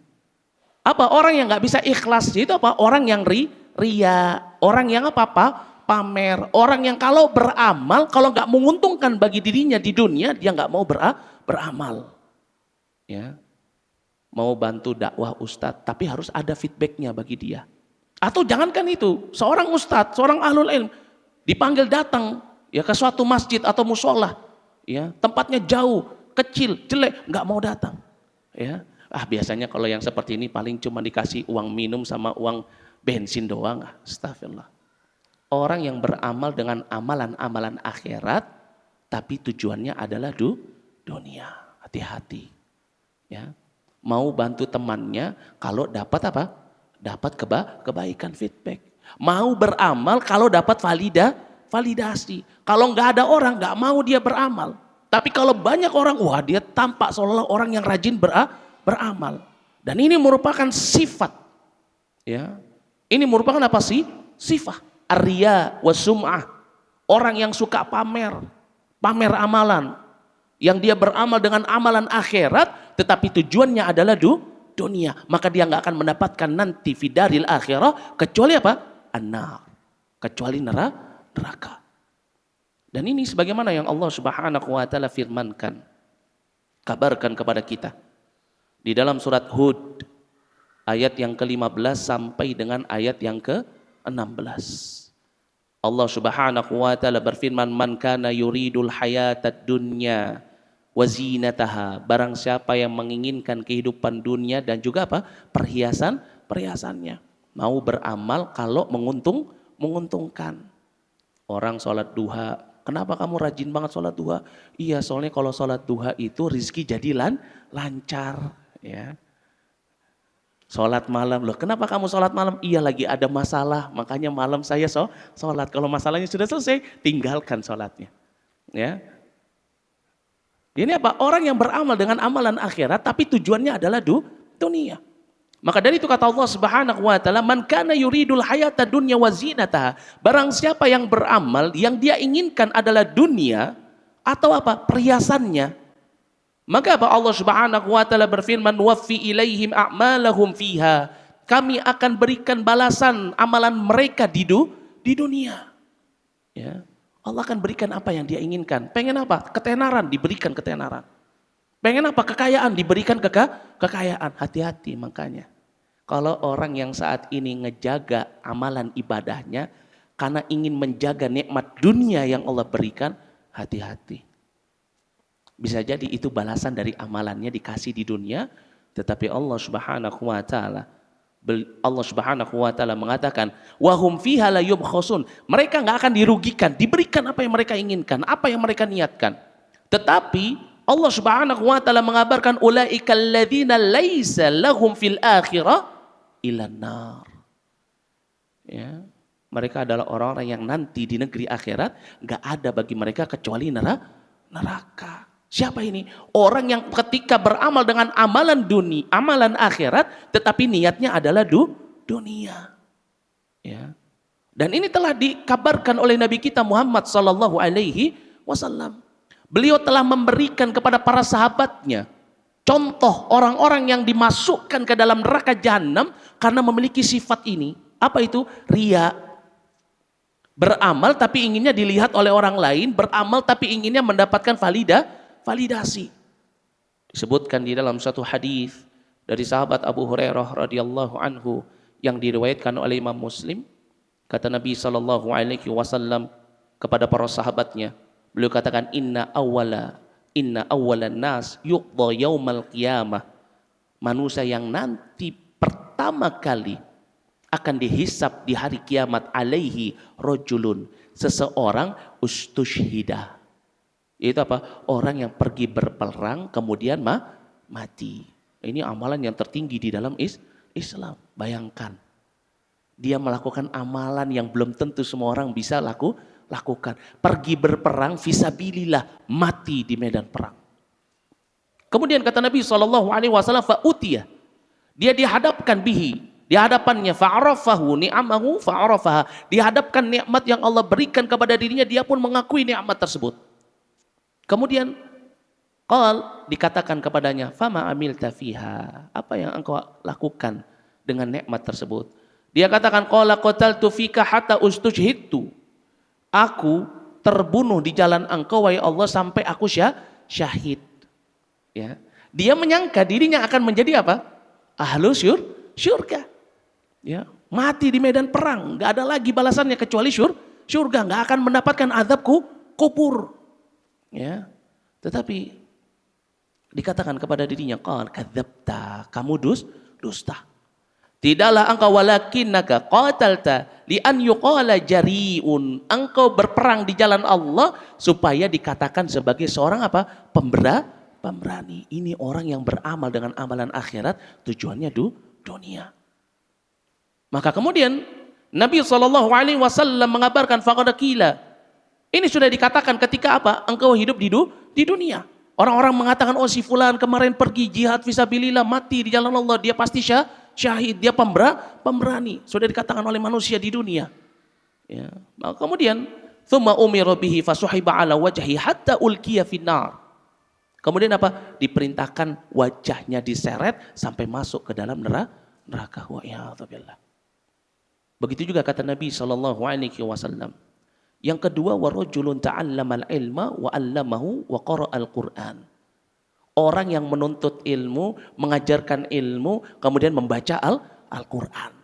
S1: Apa? Orang yang nggak bisa ikhlas itu apa? Orang yang ria, orang yang apa? Pamer, orang yang kalau beramal, kalau nggak menguntungkan bagi dirinya di dunia, dia nggak mau beramal. Ya, mau bantu dakwah ustadz, tapi harus ada feedbacknya bagi dia. Atau jangankan itu, seorang ustadz, seorang ahlul ilm, dipanggil datang ya ke suatu masjid atau musola, ya tempatnya jauh, kecil, jelek, nggak mau datang. Ya, biasanya kalau yang seperti ini paling cuma dikasih uang minum sama uang bensin doang. Astagfirullah. Orang yang beramal dengan amalan-amalan akhirat, tapi tujuannya adalah dunia. Hati-hati. Ya. Mau bantu temannya kalau dapat apa? Dapat kebaikan, feedback. Mau beramal kalau dapat validasi. Kalau nggak ada orang, nggak mau dia beramal. Tapi kalau banyak orang, wah dia tampak seolah-olah orang yang rajin beramal. Dan ini merupakan sifat. Ya. Ini merupakan apa sih? Sifat. Ar-riya wa sum'ah. Orang yang suka pamer amalan. Yang dia beramal dengan amalan akhirat, tetapi tujuannya adalah dunia. Maka dia nggak akan mendapatkan nanti fidaril akhirah, kecuali apa? An-nar. Kecuali neraka. Dan ini sebagaimana yang Allah Subhanahu wa taala firmankan, kabarkan kepada kita di dalam surat Hud ayat yang ke-15 sampai dengan ayat yang ke-16. Allah Subhanahu wa taala berfirman, "Man kana yuridul hayatad dunya wa zinataha." Barang siapa yang menginginkan kehidupan dunia dan juga apa? Perhiasannya. Mau beramal kalau menguntungkan. Orang sholat duha, kenapa kamu rajin banget sholat duha? Iya, soalnya kalau sholat duha itu rezeki jadi lancar, ya. Sholat malam, loh kenapa kamu sholat malam? Iya lagi ada masalah, makanya malam saya sholat. Kalau masalahnya sudah selesai, tinggalkan sholatnya. Ya. Ini apa? Orang yang beramal dengan amalan akhirat, tapi tujuannya adalah dunia. Maka dari itu kata Allah Subhanahu wa taala, "Man kana yuridul hayata dunya wa zinataha." Barang siapa yang beramal, yang dia inginkan adalah dunia atau apa? Perhiasannya. Maka apa Allah Subhanahu wa taala berfirman, "Waffi ilaihim a'malahum fiha." Kami akan berikan balasan amalan mereka di dunia. Ya. Allah akan berikan apa yang dia inginkan. Pengen apa? Ketenaran, diberikan ketenaran. Pengen apa? Kekayaan, diberikan kekayaan. Hati-hati makanya. Kalau orang yang saat ini ngejaga amalan ibadahnya karena ingin menjaga nikmat dunia yang Allah berikan, hati-hati. Bisa jadi itu balasan dari amalannya dikasih di dunia, tetapi Allah Subhanahu wa taala mengatakan, "Wa hum fiha la yubkhasun." Mereka enggak akan dirugikan, diberikan apa yang mereka inginkan, apa yang mereka niatkan. Tetapi Allah Subhanahu wa taala mengabarkan, "Ulaikal ladzina laisa lahum fil akhirah illa nar." Ya, mereka adalah orang-orang yang nanti di negeri akhirat enggak ada bagi mereka kecuali neraka. Siapa ini? Orang yang ketika beramal dengan amalan dunia, amalan akhirat, tetapi niatnya adalah dunia. Ya. Dan ini telah dikabarkan oleh Nabi kita Muhammad sallallahu alaihi wasallam. Beliau telah memberikan kepada para sahabatnya contoh orang-orang yang dimasukkan ke dalam neraka jahanam karena memiliki sifat ini. Apa itu? Riya. Beramal tapi inginnya dilihat oleh orang lain, beramal tapi inginnya mendapatkan validasi. Disebutkan di dalam satu hadis dari sahabat Abu Hurairah radhiyallahu anhu yang diriwayatkan oleh Imam Muslim, kata Nabi sallallahu alaihi wasallam kepada para sahabatnya, beliau katakan, inna awwalan nas yuqda yaumal qiyamah. Manusia yang nanti pertama kali akan dihisab di hari kiamat, alaihi rajulun, seseorang ustushhidah. Itu apa? Orang yang pergi berperang kemudian mati. Ini amalan yang tertinggi di dalam Islam. Bayangkan. Dia melakukan amalan yang belum tentu semua orang bisa lakukan. Pergi berperang fisabilillah, mati di medan perang. Kemudian kata Nabi SAW, fa'utiyah. Dia dihadapkan bihi. Di hadapannya fa'arafahu ni'amahu fa'arafaha. Dihadapkan nikmat yang Allah berikan kepada dirinya, dia pun mengakui nikmat tersebut. Kemudian dikatakan kepadanya, fama amilta fiha, apa yang engkau lakukan dengan nikmat tersebut? Dia katakan, qala qataltu fika hatta ustushhidtu. Aku terbunuh di jalan engkau wahai Allah sampai aku syahid. Ya. Dia menyangka dirinya akan menjadi apa? Ahlu syurga. Ya. Mati di medan perang, enggak ada lagi balasannya kecuali syurga, enggak akan mendapatkan azab kubur. Ya, tetapi dikatakan kepada dirinya, qal kadzabta, kamu dusta. Tidaklah engkau walakinnaka qatalta li an yuqala jari'un. Engkau berperang di jalan Allah supaya dikatakan sebagai seorang apa? Pemberani. Ini orang yang beramal dengan amalan akhirat, tujuannya dunia. Maka kemudian Nabi SAW mengabarkan faqad qila. Ini sudah dikatakan ketika apa? Engkau hidup di dunia. Orang-orang mengatakan, oh si fulan kemarin pergi jihad fisabilillah, mati di jalan Allah, dia pasti syahid, dia pemberani. Sudah dikatakan oleh manusia di dunia. Ya. Maka kemudian, thumma umira bihi fasuhiba ala wajhi hatta ulkiya finnar. Kemudian apa? Diperintahkan wajahnya diseret sampai masuk ke dalam neraka. Wa'iyadzubillah. Begitu juga kata Nabi SAW. Yang kedua, warajulun ta'allamal ilma wa 'allamahu wa qara'al Qur'an. Orang yang menuntut ilmu, mengajarkan ilmu, kemudian membaca Al-Qur'an.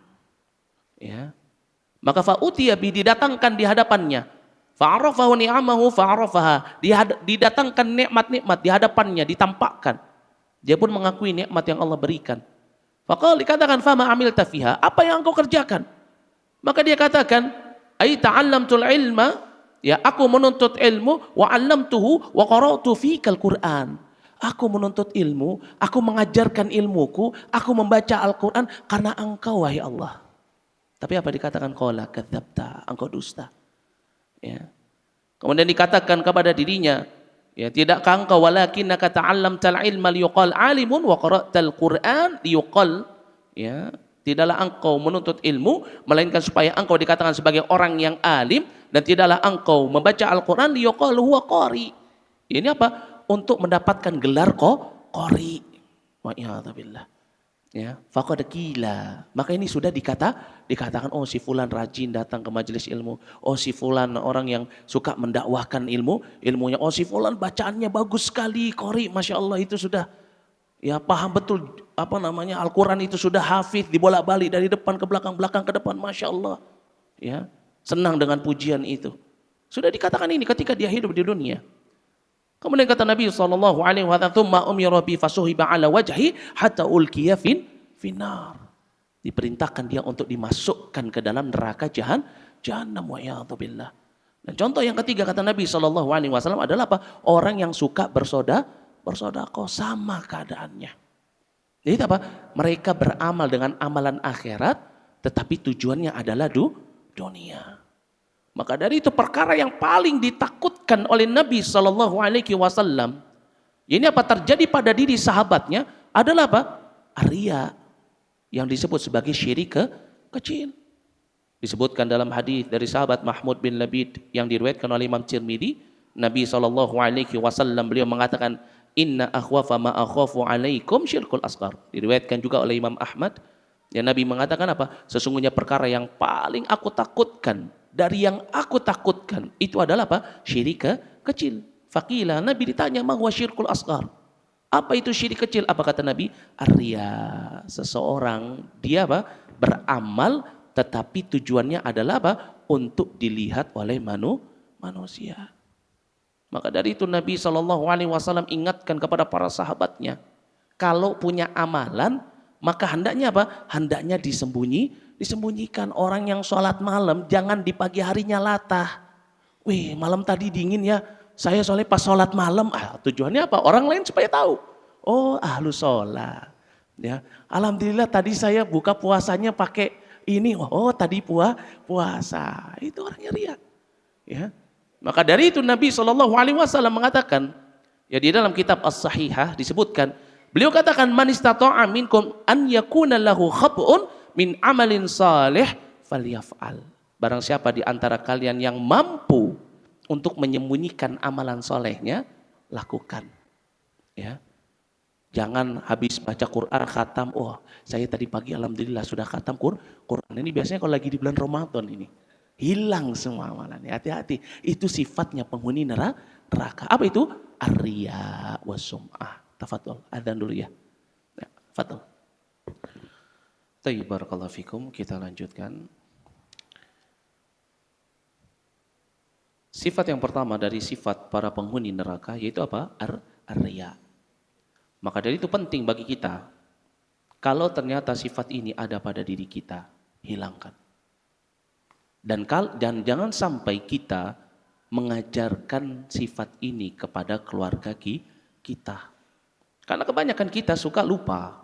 S1: Ya. Maka fa'utiya bi, didatangkan di hadapannya. Fa'arafahu ni'amahu fa'arafaha. Didatangkan nikmat-nikmat di hadapannya, ditampakkan. Dia pun mengakui nikmat yang Allah berikan. Faqala, dikatakan fama amilta fiha, apa yang engkau kerjakan? Maka dia katakan, ai ta'allamtul ilma, ya aku menuntut ilmu, wa 'allamtuhu wa qara'tu fikal Qur'an. Aku menuntut ilmu, aku mengajarkan ilmuku, aku membaca Al-Qur'an karena engkau wahai Allah. Tapi apa dikatakan? Qala kadzabta, engkau dusta. Ya. Kemudian dikatakan kepada dirinya, ya tidakkah engkau walakinnaka ta'allamtal ilma liyuqal 'alimun wa qara'tal Qur'an liyuqal, ya. Tidaklah engkau menuntut ilmu, melainkan supaya engkau dikatakan sebagai orang yang alim, dan tidaklah engkau membaca Al-Quran liyuqal huwa qari. Ini apa? Untuk mendapatkan gelar qari. Wa'iyadzubillah. Ya, faqad qila. Maka ini sudah dikatakan, oh si fulan rajin datang ke majelis ilmu. Oh si fulan orang yang suka mendakwahkan ilmunya. Oh si fulan bacaannya bagus sekali, qari, Masya Allah, itu sudah ya paham betul Al-Quran itu sudah hafidh, dibolak-balik dari depan ke belakang, belakang ke depan, Masya Allah. Ya, senang dengan pujian itu. Sudah dikatakan ini ketika dia hidup di dunia. Kemudian kata Nabi SAW, thumma umira bi fasuhiba ala wajhi hatta ulkiya finnar. Diperintahkan dia untuk dimasukkan ke dalam neraka jahannam, wa'iyadzubillah. Dan contoh yang ketiga kata Nabi SAW adalah apa? Orang yang suka bersedekah, sama keadaannya. Jadi apa? Mereka beramal dengan amalan akhirat, tetapi tujuannya adalah dunia. Maka dari itu perkara yang paling ditakutkan oleh Nabi SAW, ini apa terjadi pada diri sahabatnya adalah apa? Riya, yang disebut sebagai syirik kecil. Disebutkan dalam hadis dari sahabat Mahmud bin Labid yang diriwayatkan oleh Imam Tirmidzi, Nabi SAW beliau mengatakan, inna akhwafa ma akhafu alaikum syirkul asghar. Diriwayatkan juga oleh Imam Ahmad. Ya, Nabi mengatakan apa? Sesungguhnya perkara yang paling aku takutkan dari yang aku takutkan itu adalah apa? Syirik kecil. Faqila, Nabi ditanya, ma huwa syirkul asghar? Apa itu syirik kecil? Apa kata Nabi? Ar-riya. Seseorang dia apa? Beramal tetapi tujuannya adalah apa? Untuk dilihat oleh manusia. Maka dari itu Nabi SAW ingatkan kepada para sahabatnya, kalau punya amalan, maka hendaknya apa? Hendaknya disembunyikan. Orang yang sholat malam, jangan di pagi harinya latah. Wih, malam tadi dingin ya, saya soalnya pas sholat malam. Tujuannya apa? Orang lain supaya tahu. Oh, ahlu sholat. Ya, alhamdulillah tadi saya buka puasanya pakai ini. Oh, tadi puasa. Itu orangnya riya. Ya. Maka dari itu Nabi SAW mengatakan, ya di dalam kitab As-Sahihah disebutkan, beliau katakan, man istata'a minkum an yakuna lahu khab'un min amalin salih falyaf'al. Barang siapa di antara kalian yang mampu untuk menyembunyikan amalan solehnya, lakukan. Ya. Jangan habis baca Quran khatam, oh saya tadi pagi alhamdulillah sudah khatam Quran. Ini biasanya kalau lagi di bulan Ramadan ini. Hilang semua amalannya. Hati-hati. Itu sifatnya penghuni neraka. Apa itu? Ar-riya wa sum'ah. Tafadhol. Adzan dulu ya. Ya, tafadhol. Tayyib, barakallahu fikum. Kita lanjutkan. Sifat yang pertama dari sifat para penghuni neraka yaitu apa? Ar-riya. Maka dari itu penting bagi kita Kalau ternyata sifat ini ada pada diri kita, hilangkan. Dan jangan sampai kita mengajarkan sifat ini kepada keluarga kita. Karena kebanyakan kita suka lupa.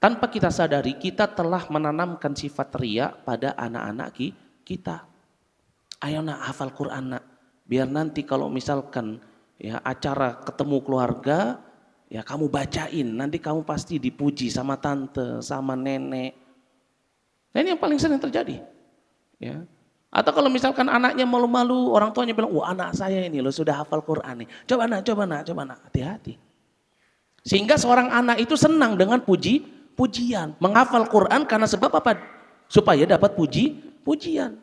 S1: Tanpa kita sadari, kita telah menanamkan sifat riya pada anak-anak kita. Ayo nak hafal Quran nak, biar nanti kalau misalkan ya acara ketemu keluarga, ya kamu bacain, nanti kamu pasti dipuji sama tante, sama nenek. Nah ini yang paling sering terjadi. Ya. Atau kalau misalkan anaknya malu-malu, orang tuanya bilang, wah anak saya ini loh sudah hafal Quran nih. Coba nak, hati-hati. Sehingga seorang anak itu senang dengan pujian. Menghafal Quran karena sebab apa? Supaya dapat pujian.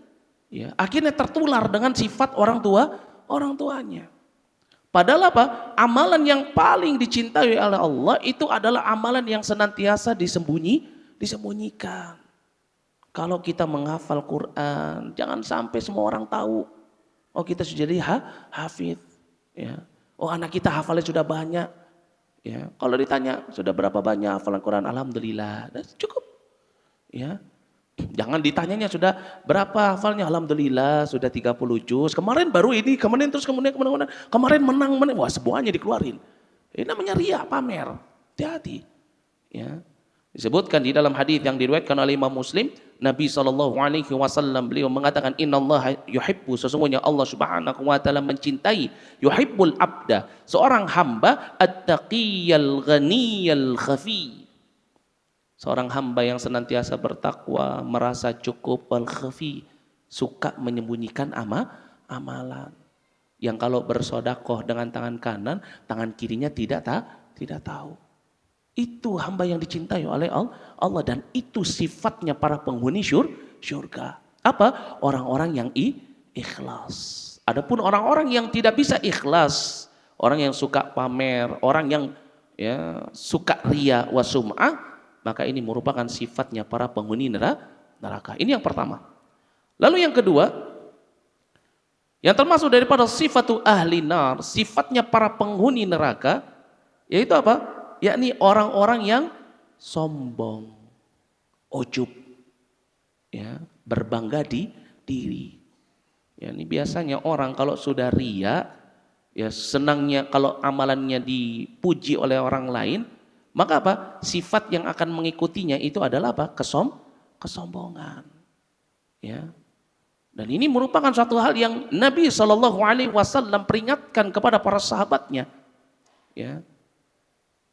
S1: Ya. Akhirnya tertular dengan sifat orang tuanya. Padahal apa? Amalan yang paling dicintai oleh Allah itu adalah amalan yang senantiasa disembunyikan. Kalau kita menghafal Quran, jangan sampai semua orang tahu. Oh kita sudah jadi hafidh. Ya. Oh anak kita hafalnya sudah banyak. Ya. Kalau ditanya sudah berapa banyak hafalan Quran, alhamdulillah, cukup. Ya. Jangan ditanyanya sudah berapa hafalnya, alhamdulillah sudah 30 juz. Kemarin baru ini, kemudian menang. Wah semuanya dikeluarin. Ini namanya riya, pamer. Hati-hati. Ya. Disebutkan di dalam hadis yang diriwayatkan oleh Imam Muslim, Nabi SAW beliau mengatakan, Innallaha yuhibbu, sesungguhnya Allah Subhanahu wa taala mencintai, yuhibbul abda, seorang hamba at-taqiyal ghaniyal khafi. Seorang hamba yang senantiasa bertakwa, merasa cukup, al-khafi, suka menyembunyikan amalan. Yang kalau bersodakoh dengan tangan kanan, tangan kirinya tidak tahu. Itu hamba yang dicintai oleh Allah dan itu sifatnya para penghuni syurga. Apa? Orang-orang yang ikhlas. Adapun orang-orang yang tidak bisa ikhlas, orang yang suka pamer, orang yang ya, suka riya wa sum'ah, maka ini merupakan sifatnya para penghuni neraka. Ini yang pertama. Lalu yang kedua, yang termasuk daripada sifatu ahli nar, sifatnya para penghuni neraka, yaitu apa? Yakni orang-orang yang sombong, ujub, ya, berbangga diri. Ya, ini biasanya orang kalau sudah riya, ya senangnya kalau amalannya dipuji oleh orang lain, maka apa? Sifat yang akan mengikutinya itu adalah apa? Kesombongan. Ya. Dan ini merupakan suatu hal yang Nabi SAW peringatkan kepada para sahabatnya. Ya.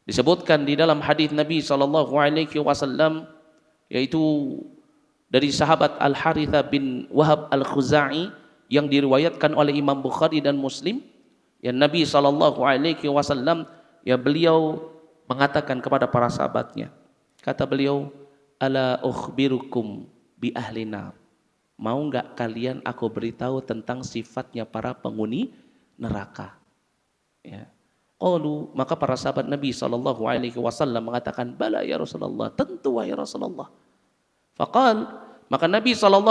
S1: Disebutkan di dalam hadis Nabi SAW, yaitu dari sahabat Al-Harithah bin Wahab Al-Khuzai yang diriwayatkan oleh Imam Bukhari dan Muslim, yang Nabi SAW ya beliau mengatakan kepada para sahabatnya, kata beliau, ala ukhbirukum bi ahli nar, mau enggak kalian aku beritahu tentang sifatnya para penghuni neraka? Ya. Qalu, maka para sahabat Nabi SAW mengatakan, bala ya Rasulullah, tentu ya Rasulullah. Faqal, maka Nabi SAW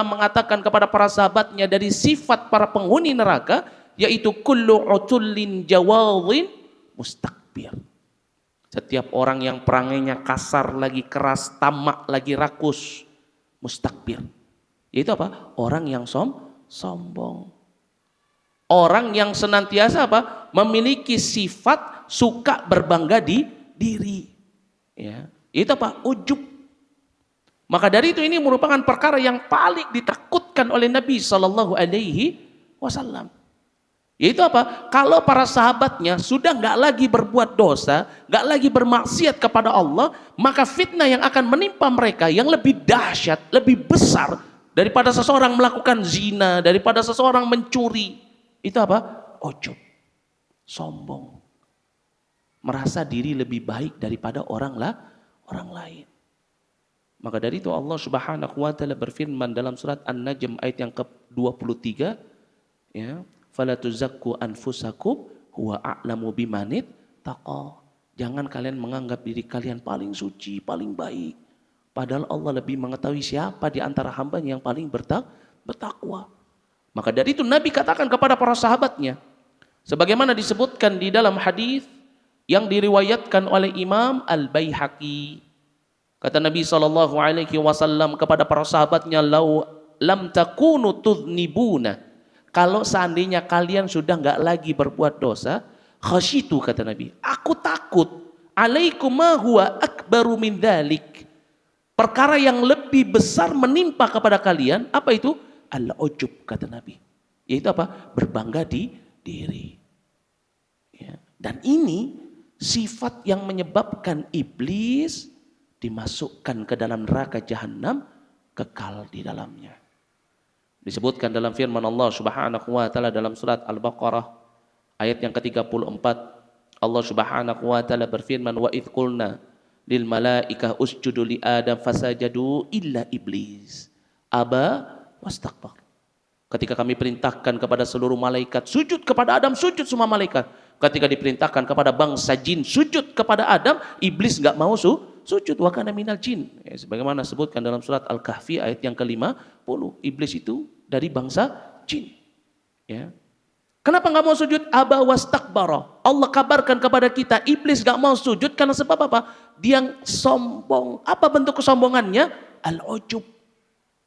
S1: mengatakan kepada para sahabatnya dari sifat para penghuni neraka, yaitu kullu utullin jawadhin mustakbir. Setiap orang yang perangainya kasar, lagi keras, tamak, lagi rakus, mustakbir. Yaitu apa? Orang yang sombong. Orang yang senantiasa apa? Memiliki sifat suka berbangga diri. Ya. Itu apa? Ujub. Maka dari itu ini merupakan perkara yang paling ditakutkan oleh Nabi SAW. Yaitu apa? Kalau para sahabatnya sudah nggak lagi berbuat dosa, nggak lagi bermaksiat kepada Allah, maka fitnah yang akan menimpa mereka yang lebih dahsyat, lebih besar daripada seseorang melakukan zina, daripada seseorang mencuri. Itu apa? Ujub, sombong, merasa diri lebih baik daripada orang lain. Maka dari itu Allah Subhanahu wa taala berfirman dalam surat An-Najm ayat yang ke-23, ya, fala tuzakku anfusakum huwa a'lamu bimanit taqa. Jangan kalian menganggap diri kalian paling suci, paling baik, padahal Allah lebih mengetahui siapa di antara hambanya yang paling bertakwa. Maka dari itu Nabi katakan kepada para sahabatnya, sebagaimana disebutkan di dalam hadis yang diriwayatkan oleh Imam Al-Baihaqi. Kata Nabi SAW kepada para sahabatnya, lau lam takunu tudnibuna, kalau seandainya kalian sudah nggak lagi berbuat dosa, khasyitu, kata Nabi, aku takut, alaikum ma huwa akbaru min dzalik, perkara yang lebih besar menimpa kepada kalian. Apa itu? Al-ujub, kata Nabi, yaitu apa? Berbangga di diri. Ya. Dan ini sifat yang menyebabkan iblis dimasukkan ke dalam neraka jahanam, kekal di dalamnya. Disebutkan dalam firman Allah Subhanahu wa taala dalam surat Al-Baqarah ayat yang ke-34, Allah Subhanahu wa taala berfirman, wa idz qulna lil malaikah usjudu li adam fasajadu illa iblis aba wastakbar. Ketika kami perintahkan kepada seluruh malaikat sujud kepada Adam, sujud semua malaikat. Ketika diperintahkan kepada bangsa jin sujud kepada Adam, iblis enggak mau sujud, wa kana minal jin. Ya, sebagaimana disebutkan dalam surat Al-Kahfi ayat yang ke-50, iblis itu dari bangsa jin. Ya. Kenapa enggak mau sujud? Aba wastakbara. Allah kabarkan kepada kita, iblis enggak mau sujud karena sebab apa? Dia sombong. Apa bentuk kesombongannya? Al-ujub.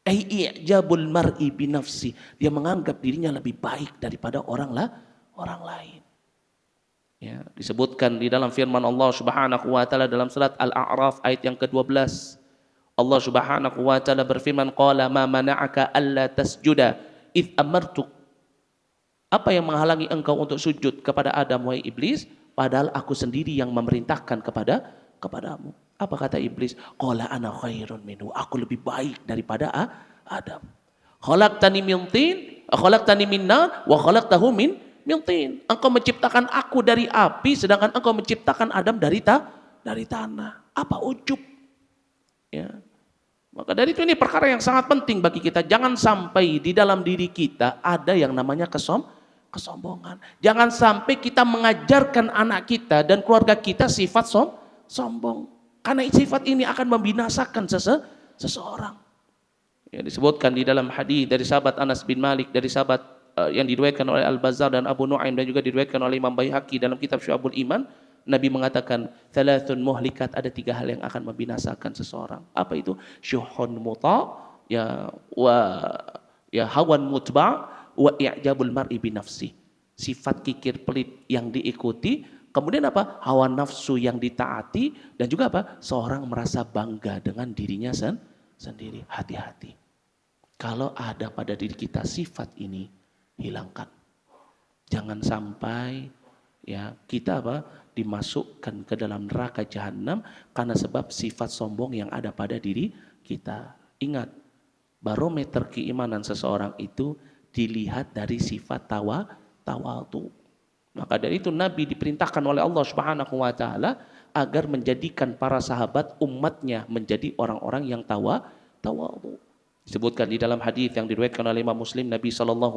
S1: I'jabul mar'i binafsi. Dia menganggap dirinya lebih baik daripada orang lain. Ya, disebutkan di dalam firman Allah Subhanahu wa taala dalam surat Al-A'raf ayat yang ke-12. Allah Subhanahu wa taala berfirman, qala ma mana'aka alla tasjuda id amartuk. Apa yang menghalangi engkau untuk sujud kepada Adam, wahai iblis, padahal aku sendiri yang memerintahkan kepadamu. Apa kata iblis? Qala ana khairun minhu, aku lebih baik daripada Adam. Khalaqtani min tin, khalaqtani min nar wa khalaqtahu min tin. Engkau menciptakan aku dari api, sedangkan engkau menciptakan Adam dari tanah. Apa ujub? Ya. Maka dari itu ini perkara yang sangat penting bagi kita. Jangan sampai di dalam diri kita ada yang namanya kesombongan. Jangan sampai kita mengajarkan anak kita dan keluarga kita sifat sombong. Karena sifat ini akan membinasakan seseorang. Ya, disebutkan di dalam hadis dari sahabat Anas bin Malik, dari sahabat yang diriwayatkan oleh Al-Bazzar dan Abu Nuaim dan juga diriwayatkan oleh Imam Baihaqi dalam kitab Syu'abul Iman, Nabi mengatakan, thalathun muhlikat, ada 3 hal yang akan membinasakan seseorang. Apa itu? Syuhun muta, ya hawan mutba, wa i'jabul mar'i binafsi. Sifat kikir pelit yang diikuti. Kemudian apa? Hawa nafsu yang ditaati, dan juga apa? Seorang merasa bangga dengan dirinya sendiri. Hati-hati. Kalau ada pada diri kita sifat ini, hilangkan. Jangan sampai ya kita dimasukkan ke dalam neraka jahanam karena sebab sifat sombong yang ada pada diri kita. Ingat, barometer keimanan seseorang itu dilihat dari sifat tawadu. Maka dari itu Nabi diperintahkan oleh Allah Subhanahu wa taala agar menjadikan para sahabat umatnya menjadi orang-orang yang tawadu. Disebutkan di dalam hadis yang diriwayatkan oleh Imam Muslim, Nabi SAW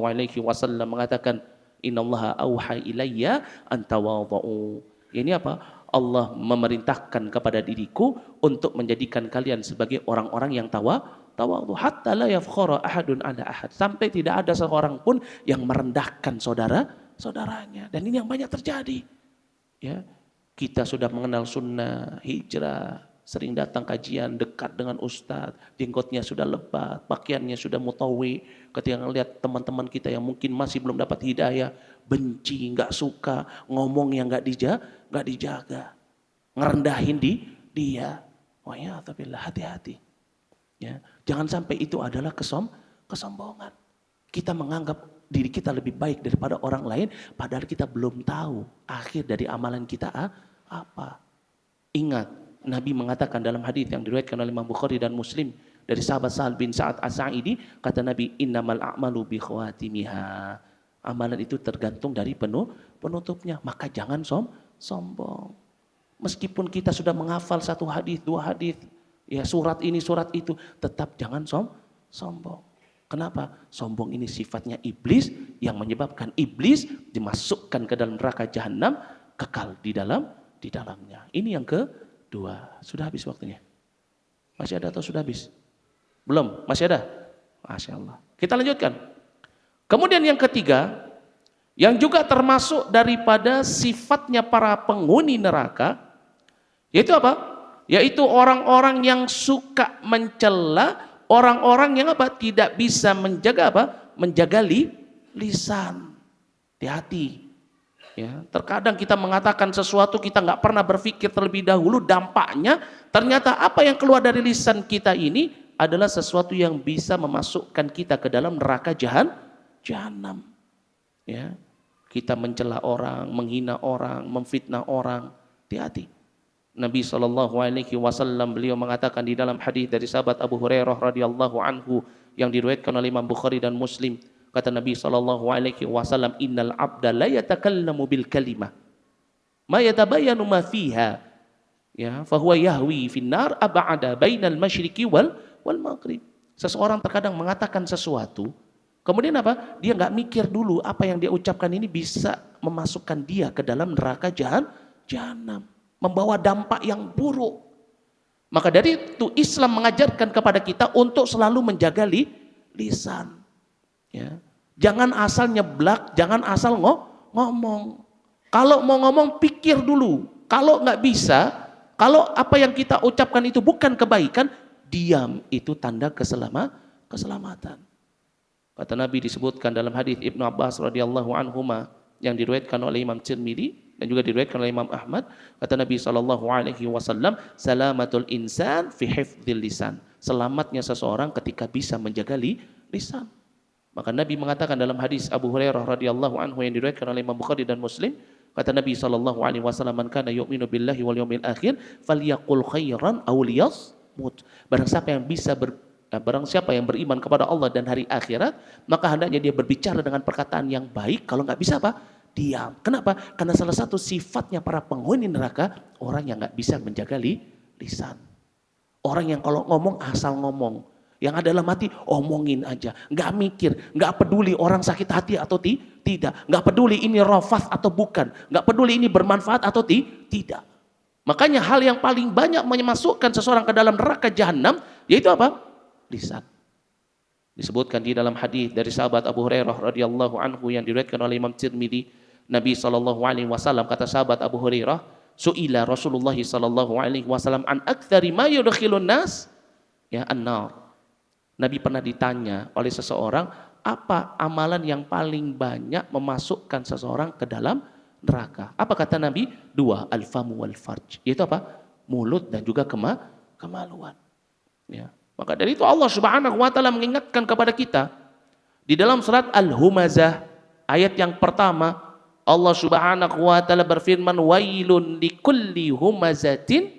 S1: mengatakan, innallaha auha ilayya an tawadhu. Ini apa? Allah memerintahkan kepada diriku untuk menjadikan kalian sebagai orang-orang yang tawadu, hatta la yafkhara ahadun ala ahad, sampai tidak ada seorang pun yang merendahkan saudaranya. Dan ini yang banyak terjadi. Ya, kita sudah mengenal sunnah, hijrah, sering datang kajian, dekat dengan ustadz, jenggotnya sudah lebat, pakaiannya sudah mutawi. Ketika melihat teman-teman kita yang mungkin masih belum dapat hidayah, benci, nggak suka, ngomong yang nggak dijaga, ngerendahin dia. Wah ya, tapi hati-hati. Ya, jangan sampai itu adalah kesombongan. Kita menganggap diri kita lebih baik daripada orang lain, padahal kita belum tahu akhir dari amalan kita apa. Ingat, Nabi mengatakan dalam hadis yang diriwayatkan oleh Imam Bukhari dan Muslim dari sahabat Sahal bin Sa'ad As-Sa'idi, kata Nabi, innamal a'malu bi khawatimiha. Amalan itu tergantung dari penutupnya. Maka jangan sombong. Meskipun kita sudah menghafal 1 hadis, 2 hadis, ya surat ini, surat itu, tetap jangan sombong. Kenapa? Sombong ini sifatnya iblis yang menyebabkan iblis dimasukkan ke dalam neraka jahanam, kekal di dalamnya. Ini yang kedua. Sudah habis waktunya? Masih ada atau sudah habis? Belum? Masih ada? Masya Allah. Kita lanjutkan. Kemudian yang ketiga, Yang juga termasuk daripada sifatnya para penghuni neraka, yaitu apa? Yaitu orang-orang yang suka mencela, orang-orang yang apa? Tidak bisa menjaga apa? Menjaga lisan. Hati-hati. Ya, terkadang kita mengatakan sesuatu kita nggak pernah berpikir terlebih dahulu dampaknya, ternyata apa yang keluar dari lisan kita ini adalah sesuatu yang bisa memasukkan kita ke dalam neraka jahanam. Ya, kita mencela orang, menghina orang, memfitnah orang, hati-hati. Nabi SAW beliau mengatakan di dalam hadis dari sahabat Abu Hurairah radhiyallahu anhu yang diriwayatkan oleh Imam Bukhari dan Muslim, kata Nabi SAW, innal abda la yatakallamu bil kalimah ma yatabayanu ma fiha, ya, fahuwa yahwi finnar ab'ada bainal masyriqi wal maghrib. Seseorang terkadang mengatakan sesuatu, kemudian apa? Dia nggak mikir dulu apa yang dia ucapkan ini bisa memasukkan dia ke dalam neraka jahanam, membawa dampak yang buruk. Maka dari itu Islam mengajarkan kepada kita untuk selalu menjaga lisan. Ya. Jangan asal nyeblak, jangan asal ngomong. Kalau mau ngomong pikir dulu. Kalau nggak bisa, kalau apa yang kita ucapkan itu bukan kebaikan, diam, itu tanda keselamatan. Kata Nabi disebutkan dalam hadis Ibnu Abbas radhiyallahu anhuma yang diriwayatkan oleh Imam Tirmidzi dan juga diriwayatkan oleh Imam Ahmad, kata Nabi SAW, salamatul insan fi hifdzil lisan. Selamatnya seseorang ketika bisa menjaga lisan. Maka Nabi mengatakan dalam hadis Abu Hurairah radhiyallahu anhu yang diriwayatkan oleh Imam Bukhari dan Muslim, kata Nabi SAW, man kana yu'minu billahi wal yawmil akhir falyaqul khairan aw liyasmut. Barang siapa yang beriman kepada Allah dan hari akhirat, maka hendaknya dia berbicara dengan perkataan yang baik. Kalau nggak bisa apa? Diam. Kenapa? Karena salah satu sifatnya para penghuni neraka, orang yang nggak bisa menjaga lisan. Orang yang kalau ngomong asal ngomong, yang ada dalam hati omongin aja, nggak mikir, nggak peduli orang sakit hati atau tidak, nggak peduli ini rafath atau bukan, nggak peduli ini bermanfaat atau tidak. Makanya hal yang paling banyak memasukkan seseorang ke dalam neraka jahanam, yaitu apa? Lisan. Disebutkan di dalam hadis dari sahabat Abu Hurairah radhiyallahu anhu yang diriwayatkan oleh Imam Tirmidzi, Nabi SAW, kata sahabat Abu Hurairah, su'ila Rasulullah SAW an aktsari ma yudkhilun nas, ya, an-nar. Nabi pernah ditanya oleh seseorang, apa amalan yang paling banyak memasukkan seseorang ke dalam neraka? Apa kata Nabi? 2, al-famu wal farj. Yaitu apa? Mulut dan juga kemaluan. Ya. Maka dari itu Allah Subhanahu wa taala mengingatkan kepada kita di dalam surat Al-Humazah ayat yang pertama, Allah Subhanahu wa taala berfirman, wailun likulli humazatin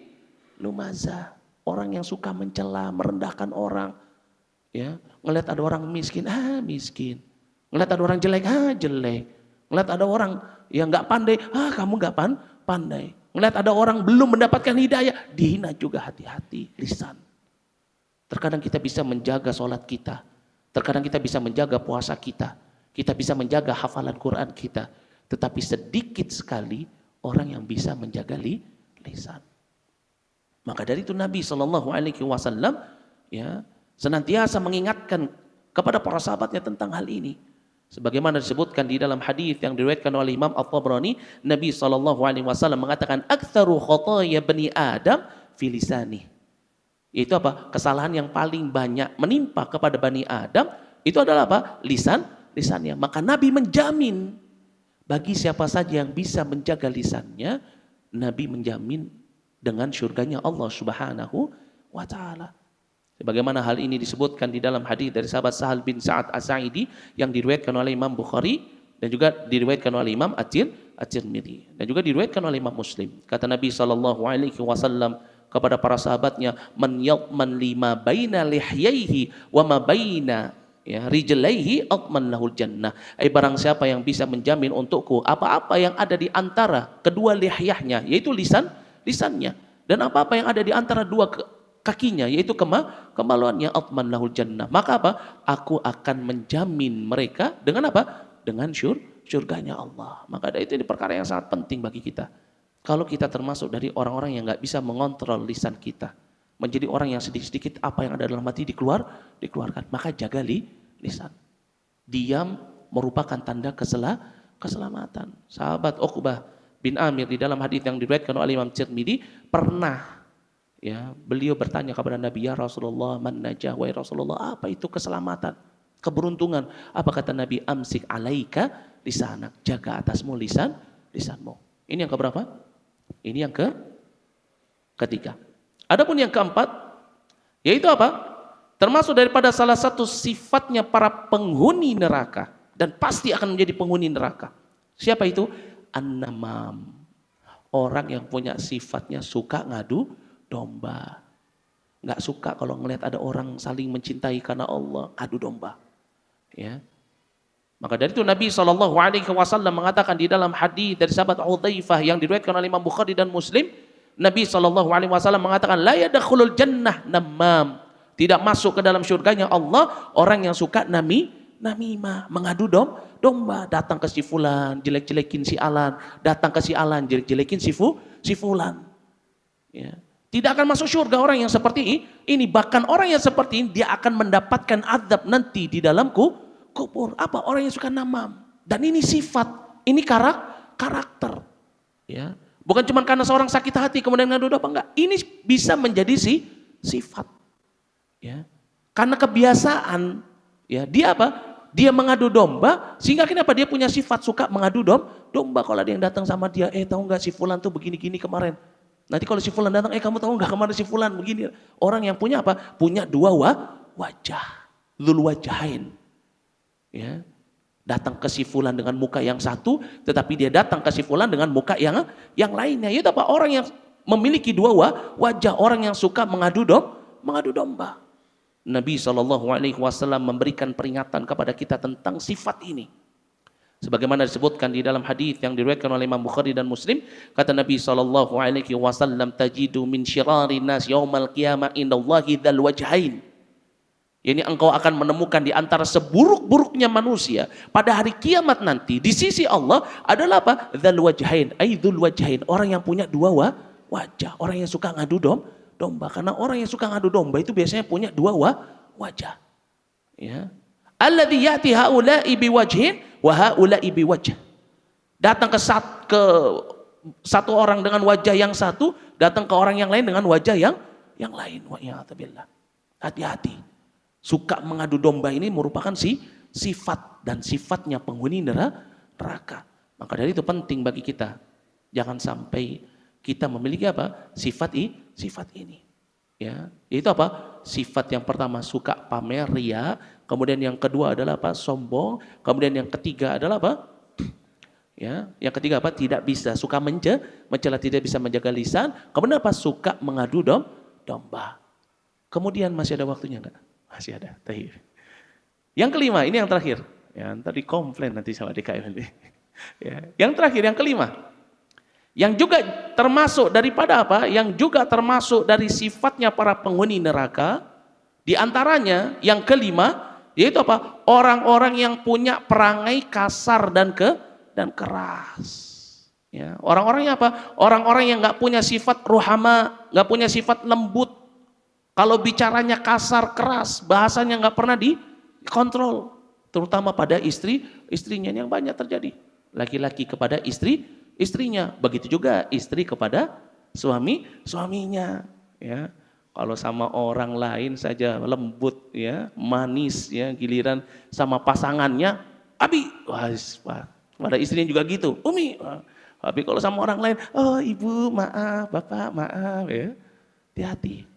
S1: lumazah. Orang yang suka mencela, merendahkan orang. Ya, ngelihat ada orang miskin, miskin. Ngelihat ada orang jelek, jelek. Ngelihat ada orang yang enggak pandai, kamu enggak pandai. Ngelihat ada orang belum mendapatkan hidayah, dihina juga, hati-hati lisan. Terkadang kita bisa menjaga sholat kita. Terkadang kita bisa menjaga puasa kita. Kita bisa menjaga hafalan Quran kita. Tetapi sedikit sekali orang yang bisa menjaga lisan. Maka dari itu Nabi SAW ya, senantiasa mengingatkan kepada para sahabatnya tentang hal ini. Sebagaimana disebutkan di dalam hadis yang diriwayatkan oleh Imam At-Tabrani, Nabi SAW mengatakan, aktsaru khotoya bani Adam fi lisani. Itu apa? Kesalahan yang paling banyak menimpa kepada Bani Adam itu adalah apa? Lisannya. Maka Nabi menjamin bagi siapa saja yang bisa menjaga lisannya, Nabi menjamin dengan surganya Allah Subhanahu wa taala. Sebagaimana hal ini disebutkan di dalam hadis dari sahabat Sahal bin Sa'ad As-Sa'idi yang diriwayatkan oleh Imam Bukhari dan juga diriwayatkan oleh Imam At-Tirmidzi dan juga diriwayatkan oleh Imam Muslim. Kata Nabi SAW kepada para sahabatnya, man yatman lima baina lihyaihi wa ma baina rijlaihi atman lahul jannah. Barang siapa yang bisa menjamin untukku apa-apa yang ada di antara kedua lihyahnya, yaitu lisannya, dan apa-apa yang ada di antara dua kakinya, yaitu kemaluannya, atman lahul jannah. Maka apa? Aku akan menjamin mereka dengan apa? Dengan surganya Allah. Maka itu perkara yang sangat penting bagi kita. Kalau kita termasuk dari orang-orang yang nggak bisa mengontrol lisan kita, menjadi orang yang sedikit-sedikit apa yang ada dalam hati dikeluarkan, maka jaga lisan. Diam merupakan tanda keselamatan. Sahabat Uqbah bin Amir di dalam hadis yang diriwayatkan oleh Imam Tirmidzi pernah beliau bertanya kepada Nabi, ya Rasulullah, man najah, wahai Rasulullah, apa itu keselamatan, keberuntungan? Apa kata Nabi? Amsik alaika lisanak, jaga atasmu lisanmu. Ini yang keberapa? Ini yang ketiga. Adapun yang keempat, yaitu apa? Termasuk daripada salah satu sifatnya para penghuni neraka, dan pasti akan menjadi penghuni neraka. Siapa itu? An-namam. Orang yang punya sifatnya suka ngadu domba. Nggak suka kalau ngelihat ada orang saling mencintai karena Allah, adu domba. Ya. Maka dari itu Nabi SAW mengatakan di dalam hadis dari sahabat Hudzaifah yang diriwayatkan oleh Imam Bukhari dan Muslim, Nabi SAW mengatakan, la yadkhulul jannah namam. Tidak masuk ke dalam surganya Allah orang yang suka namimah, mengadu domba, datang ke si fulan, jelek-jelekin si alan, datang ke si alan, jelek-jelekin si fulan. Ya. Tidak akan masuk surga orang yang seperti ini. Bahkan orang yang seperti ini dia akan mendapatkan azab nanti di dalam kubur. Apa? Orang yang suka namam. Dan ini sifat, ini karakter. Ya. Bukan cuma karena seorang sakit hati kemudian ngadu domba, enggak. Ini bisa menjadi sifat. Ya. Karena kebiasaan, ya, dia apa? Dia mengadu domba, sehingga kenapa dia punya sifat suka mengadu domba. Kalau ada yang datang sama dia, tahu nggak si fulan tuh begini-gini kemarin. Nanti kalau si fulan datang, kamu tahu nggak kemarin si fulan begini. Orang yang punya apa? Punya dua wajah, dzul wajhain. Ya. Datang ke si fulan dengan muka yang satu, tetapi dia datang ke si fulan dengan muka yang lainnya. Itu apa? Orang yang memiliki dua wajah, orang yang suka mengadu domba. Nabi SAW memberikan peringatan kepada kita tentang sifat ini. Sebagaimana disebutkan di dalam hadis yang diriwayatkan oleh Imam Bukhari dan Muslim, kata Nabi SAW, tajidu min syirari nas yaumal qiyamah indallahi dzal wajhain. Yani engkau akan menemukan di antara seburuk-buruknya manusia pada hari kiamat nanti di sisi Allah adalah apa? Dzal wajhain, aidzul wajhain, orang yang punya dua wajah, orang yang suka ngadu domba. Karena orang yang suka ngadu domba itu biasanya punya dua wajah. Ya. Alladzi ya'ti haula'i biwajhin wa haula'i biwajh. Datang ke satu orang dengan wajah yang satu, datang ke orang yang lain dengan wajah yang lain. Wa ya'tabillah. Hati-hati. Suka mengadu domba ini merupakan sifat dan sifatnya penghuni neraka. Maka dari itu penting bagi kita. Jangan sampai kita memiliki apa? Sifat ini. Ya, itu apa? Sifat yang pertama suka pamer, ria, kemudian yang kedua adalah apa? Sombong, kemudian yang ketiga adalah apa? Ya, yang ketiga apa? Tidak bisa, suka mencela, tidak bisa menjaga lisan, kemudian apa? Suka mengadu domba. Kemudian masih ada waktunya enggak? Masih ada. Yang kelima, ini yang terakhir. Ya, tadi komplain nanti sama DKM nanti. Ya, yang terakhir, yang kelima. Yang juga termasuk daripada apa? Yang juga termasuk dari sifatnya para penghuni neraka. Di antaranya yang kelima, yaitu apa? Orang-orang yang punya perangai kasar dan keras. Ya, orang-orangnya apa? Orang-orang yang nggak punya sifat ruhama, nggak punya sifat lembut. Kalau bicaranya kasar, keras, bahasanya nggak pernah dikontrol. Terutama pada istrinya yang banyak terjadi. Laki-laki kepada istrinya, begitu juga istri kepada suaminya. Ya, kalau sama orang lain saja lembut, ya, manis, ya, giliran sama pasangannya, abi, wah, pada istrinya juga gitu, umi. Tapi kalau sama orang lain, oh ibu maaf, bapak maaf, ya, hati-hati.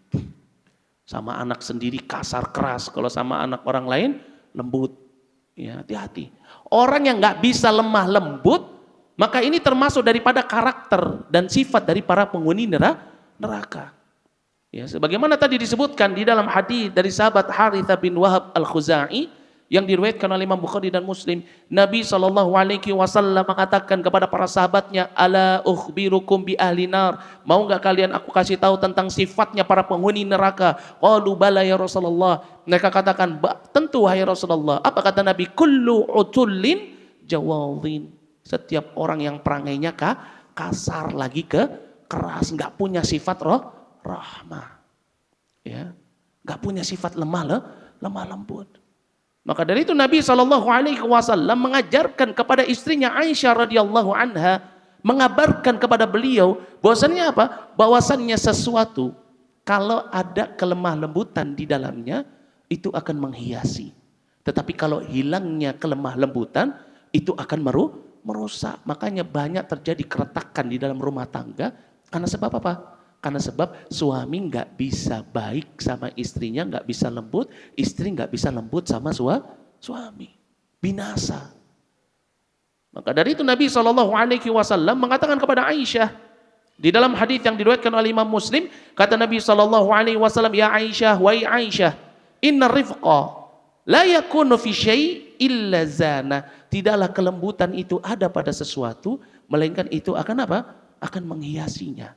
S1: Sama anak sendiri kasar keras, kalau sama anak orang lain lembut, ya, hati-hati. Orang yang nggak bisa lemah lembut, maka ini termasuk daripada karakter dan sifat dari para penghuni neraka. Ya, sebagaimana tadi disebutkan di dalam hadis dari sahabat Harithah bin Wahab al-Khuzai yang diriwayatkan oleh Imam Bukhari dan Muslim, Nabi SAW mengatakan kepada para sahabatnya, ala ukhbirukum bi ahli nar, mau enggak kalian aku kasih tahu tentang sifatnya para penghuni neraka? Qalu bala ya Rasulullah. Mereka katakan, tentu wahai Rasulullah. Apa kata Nabi? Kullu utullin jawadhin. Setiap orang yang perangainya kasar lagi keras, enggak punya sifat rahmah. Ya, enggak punya sifat lemah lembut. Maka dari itu Nabi SAW mengajarkan kepada istrinya Aisyah radhiyallahu anha, mengabarkan kepada beliau bahwasannya apa? Bahwasannya sesuatu kalau ada kelemah lembutan di dalamnya itu akan menghiasi. Tetapi kalau hilangnya kelemah lembutan itu akan merusak. Makanya banyak terjadi keretakan di dalam rumah tangga karena sebab apa? Karena sebab suami nggak bisa baik sama istrinya, nggak bisa lembut, istri nggak bisa lembut sama suami, binasa. Maka dari itu Nabi SAW mengatakan kepada Aisyah di dalam hadis yang diriwayatkan oleh Imam Muslim, kata Nabi SAW, ya Aisyah, wahai Aisyah, inna rifqa la yakunu fi syai' illa zana. Tidaklah kelembutan itu ada pada sesuatu, melainkan itu akan apa? Akan menghiasinya.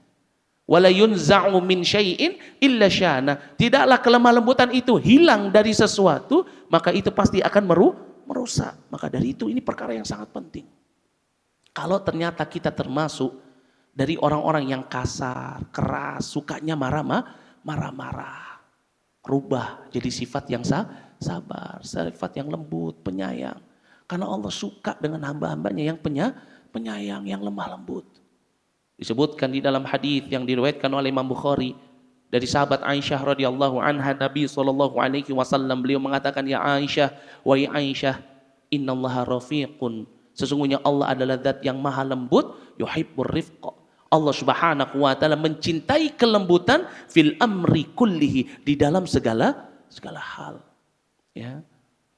S1: Wala yunza'u min syai'in illa syana. Tidaklah kelemah lembutan itu hilang dari sesuatu, maka itu pasti akan merusak. Maka dari itu ini perkara yang sangat penting. Kalau ternyata kita termasuk dari orang-orang yang kasar, keras, sukanya marah-marah, rubah jadi sifat yang sabar, sifat yang lembut, penyayang. Karena Allah suka dengan hamba-hambanya yang penyayang, yang lemah lembut. Disebutkan di dalam hadis yang diriwayatkan oleh Imam Bukhari dari sahabat Aisyah radhiyallahu anha, Nabi SAW beliau mengatakan, ya Aisyah, wahai Aisyah, innallaha rafiqun, sesungguhnya Allah adalah zat yang maha lembut, yuhibbur rifqa. Allah Subhanahu wa taala mencintai kelembutan fil amri kullihi, di dalam segala hal. Ya.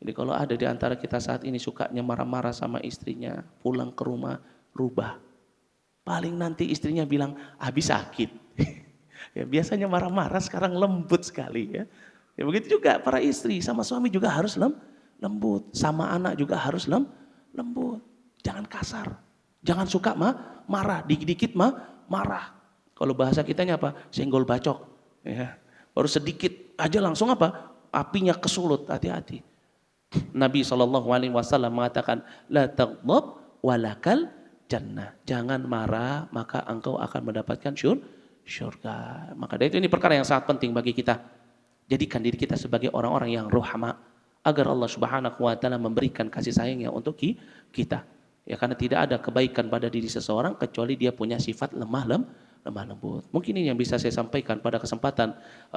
S1: Jadi kalau ada di antara kita saat ini sukanya marah-marah sama istrinya, pulang ke rumah rubah. Paling nanti istrinya bilang, habis sakit. Ya, biasanya marah-marah, sekarang lembut sekali. Ya. Ya, begitu juga para istri, sama suami juga harus lembut. Sama anak juga harus lembut. Jangan kasar. Jangan suka marah, dikit-dikit marah. Kalau bahasa kitanya apa? Senggol bacok. Ya. Baru sedikit aja langsung apa? Apinya kesulut, hati-hati. Nabi SAW mengatakan, la taghdab walakal jannah. Jangan marah, maka engkau akan mendapatkan syurga. Maka dari itu ini perkara yang sangat penting bagi kita. Jadikan diri kita sebagai orang-orang yang ruhama, agar Allah Subhanahu wa taala memberikan kasih sayangnya untuk kita. Ya, karena tidak ada kebaikan pada diri seseorang kecuali dia punya sifat lemah lembut. Mungkin ini yang bisa saya sampaikan pada kesempatan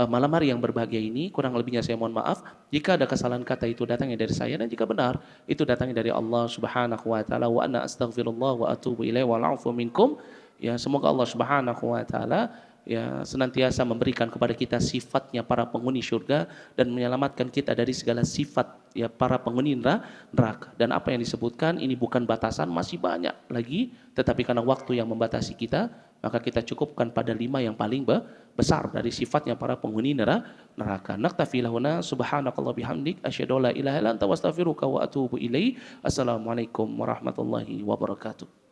S1: malam hari yang berbahagia ini. Kurang lebihnya saya mohon maaf jika ada kesalahan kata itu datangnya dari saya, dan jika benar itu datangnya dari Allah Subhanahu wa taala. Wa ana astaghfirullah wa atubu ilaihi wal afu minkum. Ya, semoga Allah Subhanahu wa taala ya senantiasa memberikan kepada kita sifatnya para penghuni surga dan menyelamatkan kita dari segala sifat ya para penghuni neraka. Dan apa yang disebutkan ini bukan batasan, masih banyak lagi, tetapi karena waktu yang membatasi kita, maka kita cukupkan pada 5 yang paling besar dari sifatnya para penghuni neraka. Naktafi lahuna, subhanakallah bihamdik, asyhadu an la ilaha illa anta, astaghfiruka wa atubu ilaik. Assalamualaikum warahmatullahi wabarakatuh.